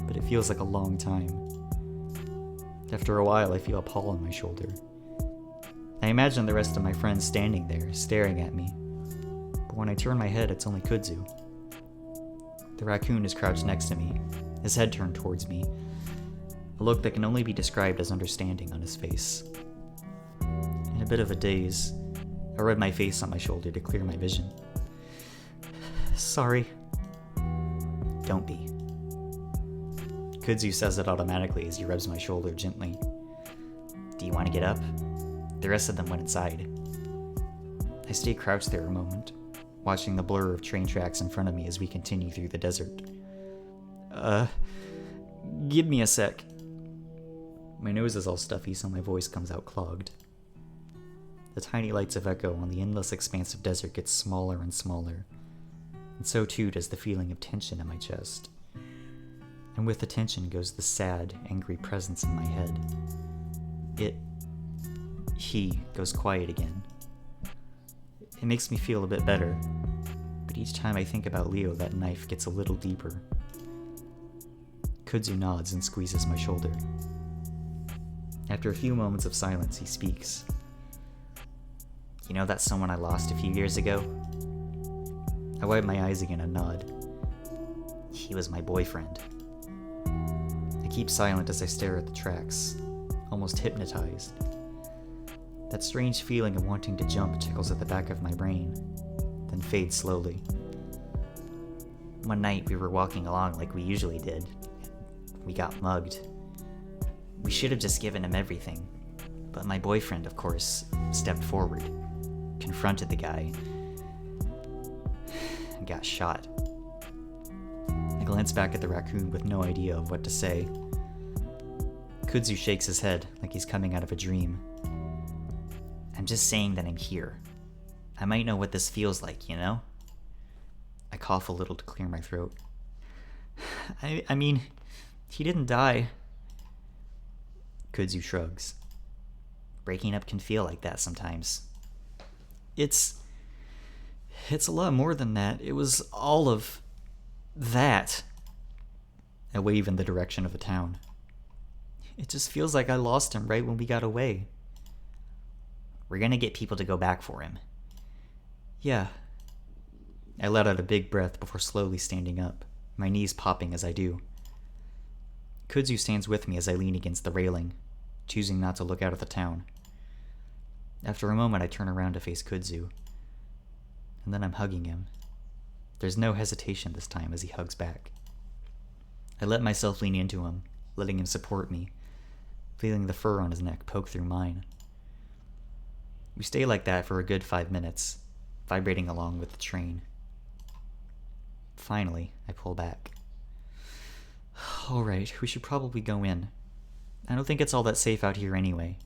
but it feels like a long time. After a while, I feel a paw on my shoulder. I imagine the rest of my friends standing there, staring at me, but when I turn my head, it's only Kudzu. The raccoon is crouched next to me, his head turned towards me, a look that can only be described as understanding on his face. In a bit of a daze, I rub my face on my shoulder to clear my vision. Sorry. Don't be. Kudzu says it automatically as he rubs my shoulder gently. Do you want to get up? The rest of them went inside. I stay crouched there a moment, watching the blur of train tracks in front of me as we continue through the desert. Give me a sec. My nose is all stuffy, so my voice comes out clogged. The tiny lights of echo on the endless expanse of desert get smaller and smaller, and so too does the feeling of tension in my chest. And with the tension goes the sad, angry presence in my head. He goes quiet again. It makes me feel a bit better, but each time I think about Leo, that knife gets a little deeper. Kudzu nods and squeezes my shoulder. After a few moments of silence, he speaks. You know that someone I lost a few years ago? I wipe my eyes again and nod. He was my boyfriend. I keep silent as I stare at the tracks, almost hypnotized. That strange feeling of wanting to jump tickles at the back of my brain, then fades slowly. One night we were walking along like we usually did. We got mugged. We should have just given him everything, but my boyfriend, of course, stepped forward, confronted the guy, and got shot. I glance back at the raccoon with no idea of what to say. Kudzu shakes his head like he's coming out of a dream. I'm just saying that I'm here. I might know what this feels like, you know? I cough a little to clear my throat. I mean, he didn't die. Kudzu shrugs. Breaking up can feel like that sometimes. It's a lot more than that. It was all of that. I wave in the direction of the town. It just feels like I lost him right when we got away. We're gonna get people to go back for him. Yeah. I let out a big breath before slowly standing up, my knees popping as I do. Kudzu stands with me as I lean against the railing, choosing not to look out at the town. After a moment, I turn around to face Kudzu, and then I'm hugging him. There's no hesitation this time as he hugs back. I let myself lean into him, letting him support me, feeling the fur on his neck poke through mine. We stay like that for a good 5 minutes, vibrating along with the train. Finally, I pull back. Alright, we should probably go in. I don't think it's all that safe out here anyway.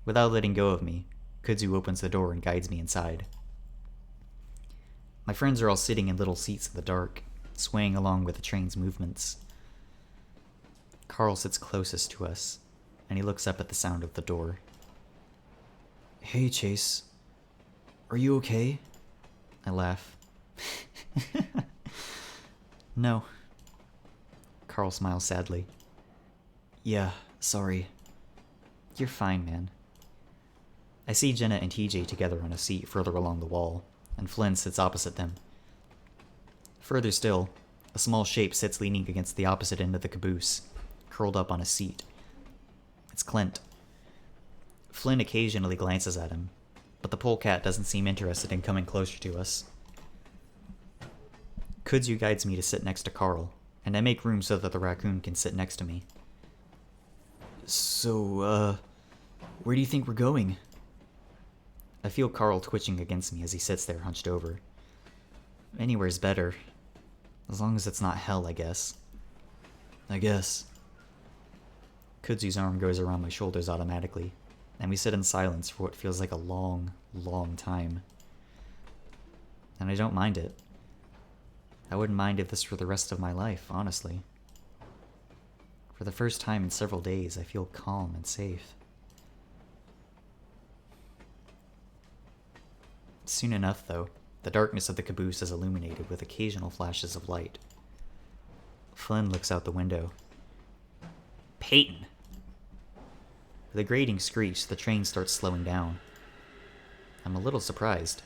Without letting go of me, Kudzu opens the door and guides me inside. My friends are all sitting in little seats in the dark, swaying along with the train's movements. Carl sits closest to us, and he looks up at the sound of the door. Hey, Chase. Are you okay? I laugh. No. Carl smiles sadly. Yeah, sorry. You're fine, man. I see Jenna and TJ together on a seat further along the wall, and Flynn sits opposite them. Further still, a small shape sits leaning against the opposite end of the caboose, curled up on a seat. It's Clint. Flynn occasionally glances at him, but the polecat doesn't seem interested in coming closer to us. Kudzu guides me to sit next to Carl, and I make room so that the raccoon can sit next to me. So, where do you think we're going? I feel Carl twitching against me as he sits there hunched over. Anywhere's better. As long as it's not hell, I guess. I guess. Kudzu's arm goes around my shoulders automatically, and we sit in silence for what feels like a long, long time. And I don't mind it. I wouldn't mind if this were the rest of my life, honestly. For the first time in several days, I feel calm and safe. Soon enough, though, the darkness of the caboose is illuminated with occasional flashes of light. Flynn looks out the window. Peyton! With a grating screech, the train starts slowing down. I'm a little surprised.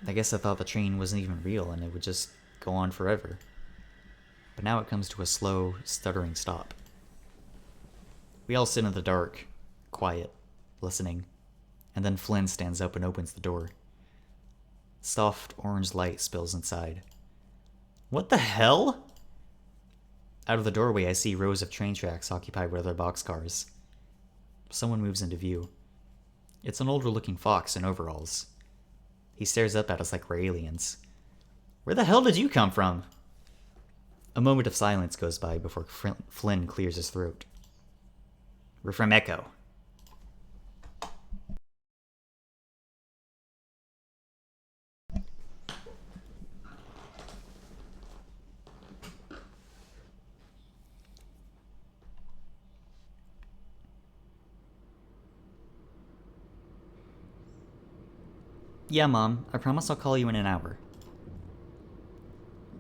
I guess I thought the train wasn't even real and it would just go on forever. But now it comes to a slow, stuttering stop. We all sit in the dark, quiet, listening, and then Flynn stands up and opens the door. Soft orange light spills inside. What the hell? Out of the doorway, I see rows of train tracks occupied with other boxcars. Someone moves into view. It's an older-looking fox in overalls. He stares up at us like we're aliens. Where the hell did you come from? A moment of silence goes by before Flynn clears his throat. We're from Echo. Yeah, Mom. I promise I'll call you in an hour.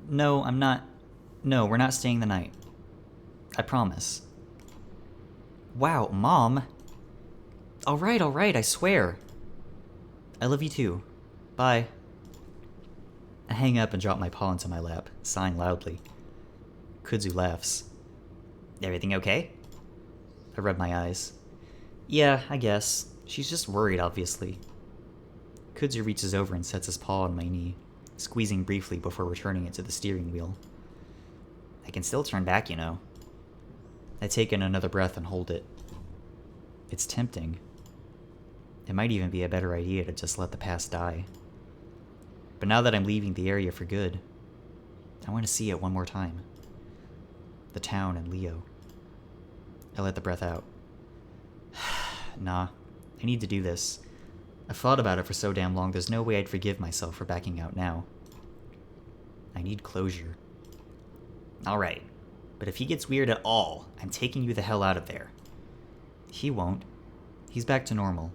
No, I'm not. No, we're not staying the night. I promise. Wow, Mom. Alright, I swear. I love you too. Bye. I hang up and drop my paw into my lap, sighing loudly. Kudzu laughs. Everything okay? I rub my eyes. Yeah, I guess. She's just worried, obviously. Kudzu reaches over and sets his paw on my knee, squeezing briefly before returning it to the steering wheel. I can still turn back, you know. I take in another breath and hold it. It's tempting. It might even be a better idea to just let the past die. But now that I'm leaving the area for good, I want to see it one more time. The town and Leo. I let the breath out. Nah, I need to do this. I've thought about it for so damn long, there's no way I'd forgive myself for backing out now. I need closure. Alright, but if he gets weird at all, I'm taking you the hell out of there. He won't. He's back to normal.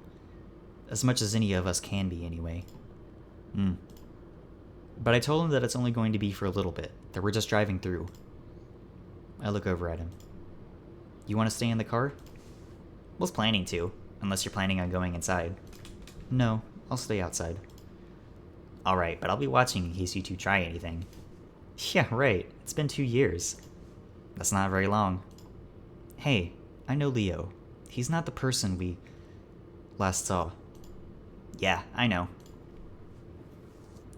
As much as any of us can be, anyway. But I told him that it's only going to be for a little bit, that we're just driving through. I look over at him. You want to stay in the car? Was planning to, unless you're planning on going inside. No, I'll stay outside. Alright, but I'll be watching in case you two try anything. Yeah, right. It's been 2 years. That's not very long. Hey, I know Leo. He's not the person we last saw. Yeah, I know.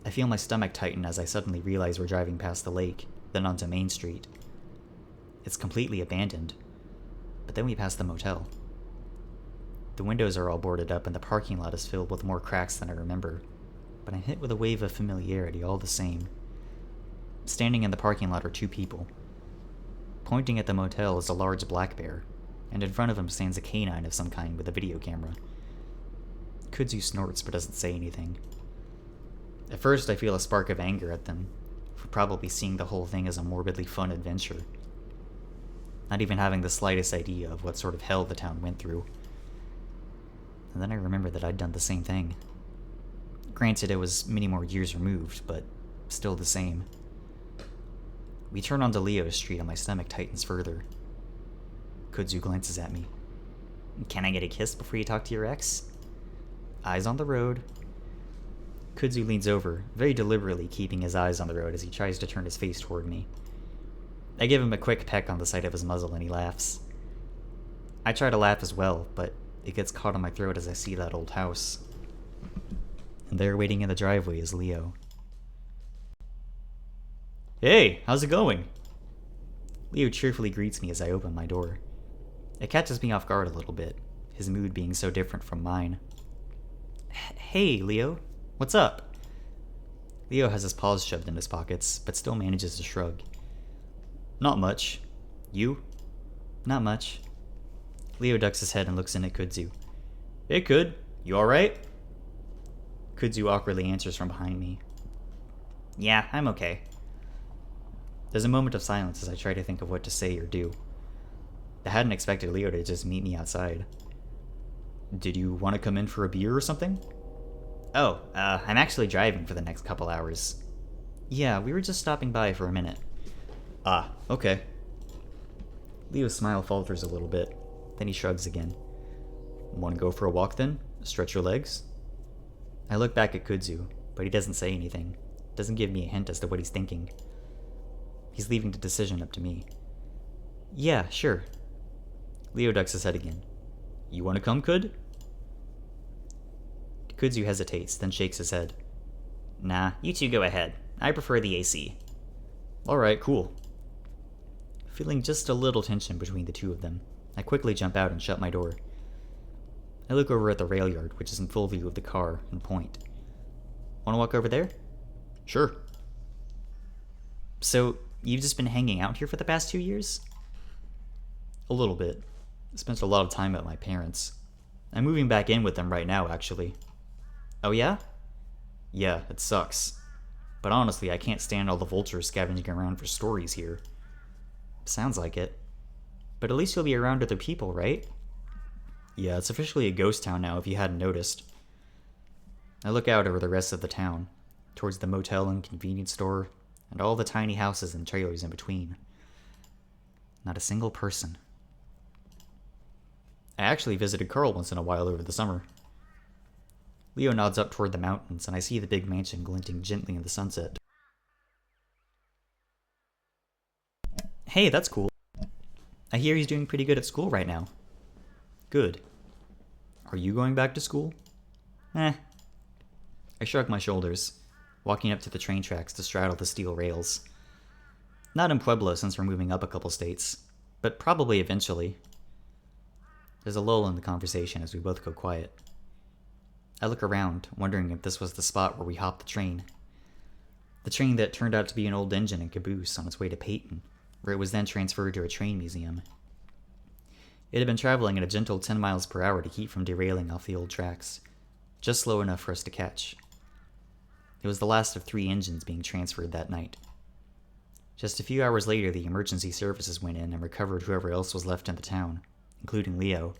I feel my stomach tighten as I suddenly realize we're driving past the lake, then onto Main Street. It's completely abandoned. But then we pass the motel. The windows are all boarded up and the parking lot is filled with more cracks than I remember, but I'm hit with a wave of familiarity all the same. Standing in the parking lot are 2 people. Pointing at the motel is a large black bear, and in front of him stands a canine of some kind with a video camera. Kudzu snorts but doesn't say anything. At first I feel a spark of anger at them, for probably seeing the whole thing as a morbidly fun adventure. Not even having the slightest idea of what sort of hell the town went through. And then I remember that I'd done the same thing. Granted, it was many more years removed, but still the same. We turn onto Leo Street and my stomach tightens further. Kudzu glances at me. Can I get a kiss before you talk to your ex? Eyes on the road. Kudzu leans over, very deliberately keeping his eyes on the road as he tries to turn his face toward me. I give him a quick peck on the side of his muzzle and he laughs. I try to laugh as well, but it gets caught on my throat as I see that old house. And there waiting in the driveway is Leo. Hey, how's it going? Leo cheerfully greets me as I open my door. It catches me off guard a little bit, his mood being so different from mine. Hey, Leo. What's up? Leo has his paws shoved in his pockets, but still manages to shrug. Not much. You? Not much. Leo ducks his head and looks in at Kudzu. Hey, Kud. You alright? Kudzu awkwardly answers from behind me. Yeah, I'm okay. There's a moment of silence as I try to think of what to say or do. I hadn't expected Leo to just meet me outside. Did you want to come in for a beer or something? Oh, I'm actually driving for the next couple hours. Yeah, we were just stopping by for a minute. Ah, okay. Leo's smile falters a little bit, then he shrugs again. Want to go for a walk then? Stretch your legs? I look back at Kudzu, but he doesn't say anything. Doesn't give me a hint as to what he's thinking. He's leaving the decision up to me. Yeah, sure. Leo ducks his head again. You want to come, Kud? Kudzu hesitates, then shakes his head. Nah, you two go ahead. I prefer the AC. Alright, cool. Feeling just a little tension between the two of them, I quickly jump out and shut my door. I look over at the rail yard, which is in full view of the car, and point. Want to walk over there? Sure. So, you've just been hanging out here for the past 2 years? A little bit. I spent a lot of time at my parents'. I'm moving back in with them right now, actually. Oh yeah? Yeah, it sucks. But honestly, I can't stand all the vultures scavenging around for stories here. Sounds like it. But at least you'll be around other people, right? Yeah, it's officially a ghost town now if you hadn't noticed. I look out over the rest of the town, towards the motel and convenience store, and all the tiny houses and trailers in between. Not a single person. I actually visited Carl once in a while over the summer. Leo nods up toward the mountains, and I see the big mansion glinting gently in the sunset. Hey, that's cool. I hear he's doing pretty good at school right now. Good. Are you going back to school? Eh. I shrugged my shoulders, walking up to the train tracks to straddle the steel rails. Not in Pueblo since we're moving up a couple states, but probably eventually. There's a lull in the conversation as we both go quiet. I look around, wondering if this was the spot where we hopped the train. The train that turned out to be an old engine and caboose on its way to Peyton, where it was then transferred to a train museum. It had been traveling at a gentle 10 miles per hour to keep from derailing off the old tracks, just slow enough for us to catch. It was the last of 3 engines being transferred that night. Just a few hours later, the emergency services went in and recovered whoever else was left in the town, including Leo.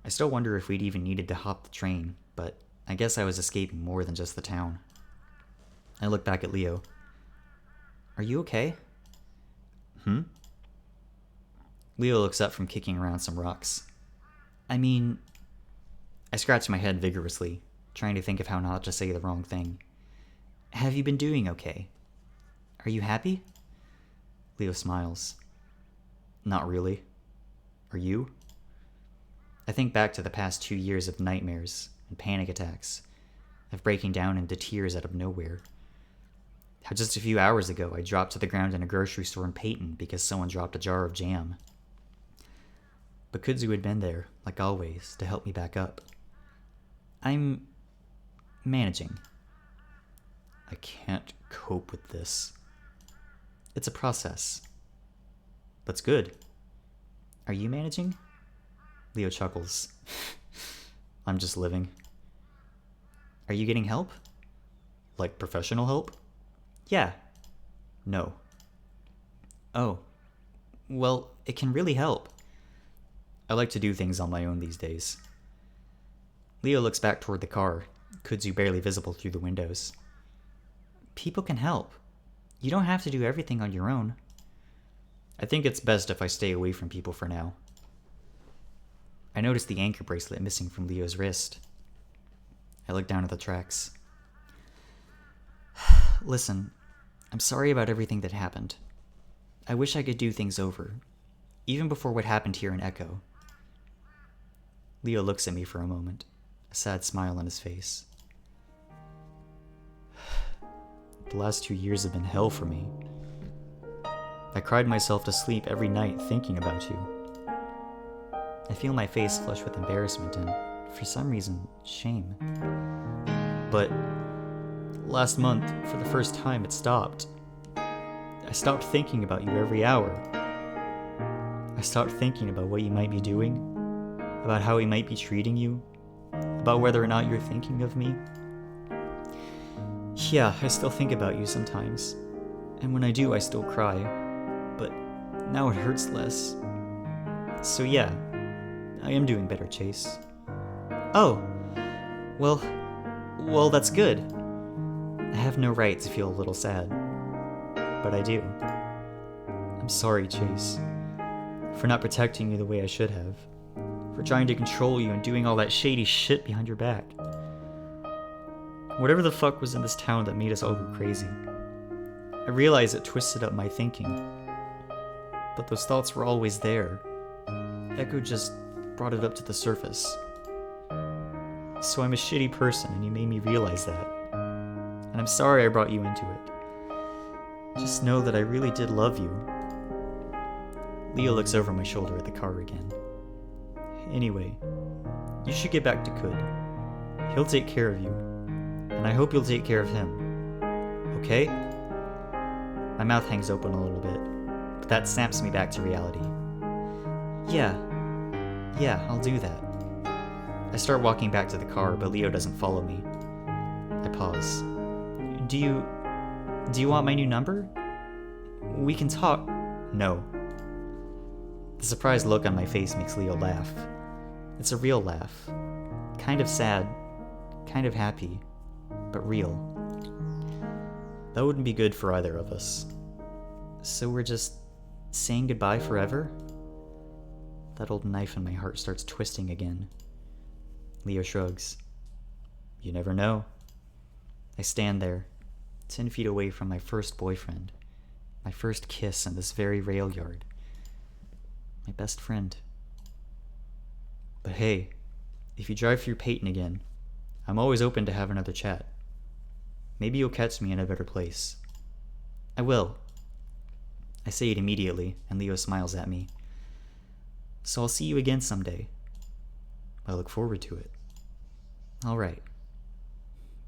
I still wonder if we'd even needed to hop the train, but I guess I was escaping more than just the town. I look back at Leo. Are you okay? Leo looks up from kicking around some rocks. I mean... I scratch my head vigorously, trying to think of how not to say the wrong thing. Have you been doing okay? Are you happy? Leo smiles. Not really. Are you? I think back to the past 2 years of nightmares and panic attacks, of breaking down into tears out of nowhere. How just a few hours ago I dropped to the ground in a grocery store in Peyton because someone dropped a jar of jam. But Kudzu had been there, like always, to help me back up. I'm managing. I can't cope with this. It's a process. That's good. Are you managing? Leo chuckles. I'm just living. Are you getting help? Like professional help? Yeah. No. Oh. Well, it can really help. I like to do things on my own these days. Leo looks back toward the car, Kudzu barely visible through the windows. People can help. You don't have to do everything on your own. I think it's best if I stay away from people for now. I noticed the anchor bracelet missing from Leo's wrist. I looked down at the tracks. Listen, I'm sorry about everything that happened. I wish I could do things over, even before what happened here in Echo. Leo looks at me for a moment, a sad smile on his face. The last 2 years have been hell for me. I cried myself to sleep every night thinking about you. I feel my face flush with embarrassment and, for some reason, shame. But last month, for the first time, it stopped. I stopped thinking about you every hour. I stopped thinking about what you might be doing, about how he might be treating you, about whether or not you're thinking of me. Yeah, I still think about you sometimes, and when I do, I still cry, but now it hurts less. So yeah, I am doing better, Chase. Oh, well, that's good. I have no right to feel a little sad, but I do. I'm sorry, Chase, for not protecting you the way I should have, for trying to control you and doing all that shady shit behind your back. Whatever the fuck was in this town that made us all go crazy. I realize it twisted up my thinking, but those thoughts were always there. Echo just brought it up to the surface. So I'm a shitty person and you made me realize that. And I'm sorry I brought you into it. Just know that I really did love you. Leo looks over my shoulder at the car again. Anyway, you should get back to Kud. He'll take care of you. And I hope you'll take care of him. Okay? My mouth hangs open a little bit, but that snaps me back to reality. Yeah, I'll do that. I start walking back to the car, but Leo doesn't follow me. I pause. Do you want my new number? We can talk. No. The surprised look on my face makes Leo laugh. It's a real laugh. Kind of sad, kind of happy, but real. That wouldn't be good for either of us. So we're just saying goodbye forever? That old knife in my heart starts twisting again. Leo shrugs. You never know. I stand there, 10 feet away from my first boyfriend, my first kiss in this very rail yard, my best friend. But hey, If you drive through Peyton again, I'm always open to have another chat. Maybe you'll catch me in a better place. I will. I say it immediately, and Leo smiles at me. So I'll see you again someday. I look forward to it. All right.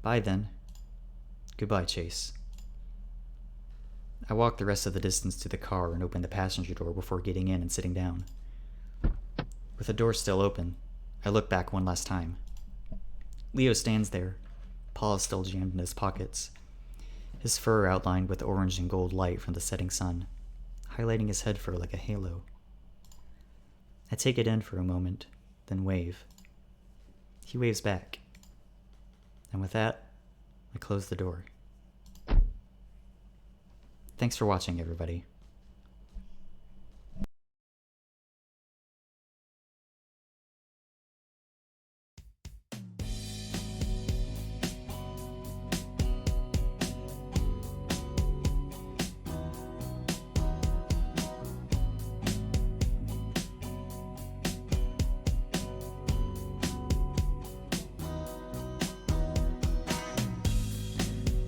Bye then. Goodbye, Chase. I walk the rest of the distance to the car and open the passenger door before getting in and sitting down. With the door still open, I look back one last time. Leo stands there, paws still jammed in his pockets, his fur outlined with orange and gold light from the setting sun, highlighting his head fur like a halo. I take it in for a moment, then wave. He waves back. And with that, I close the door. Thanks for watching, everybody.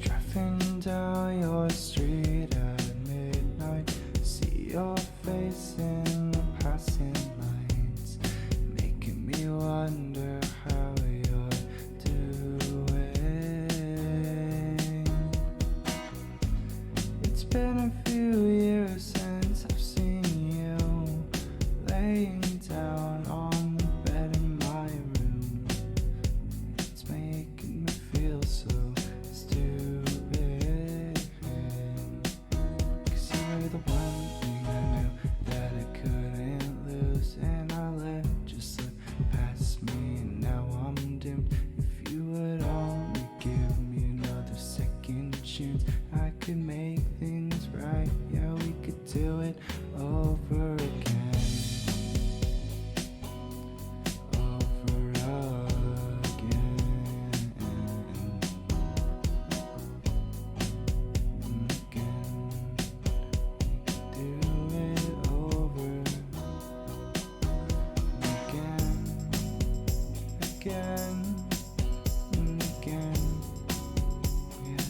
Driving down your street at midnight, see your face in the passing lights, making me wonder how you're doing. It's been a few years since I've seen you laying down on the bed in my room. It's making me feel so stupid, 'cause you were the one thing I knew that I couldn't lose, and I let just slip past me, and now I'm doomed. If you would only give me another second chance, I could make things right. Yeah, we could do it over again. Over again. Again. Do it over again. Again. And again. Yeah.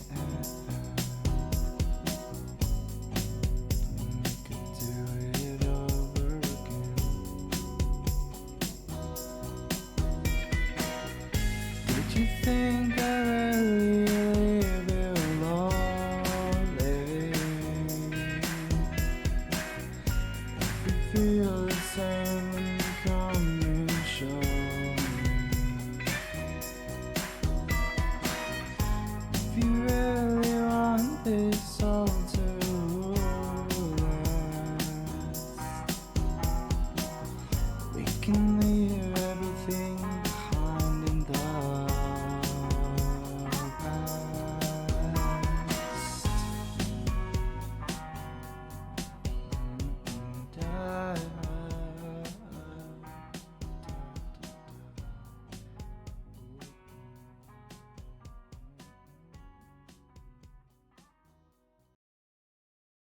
We could do it over again. Did you think I really leave you lonely? If you feel the same, then you come and show me. If you really want this all to last, we can leave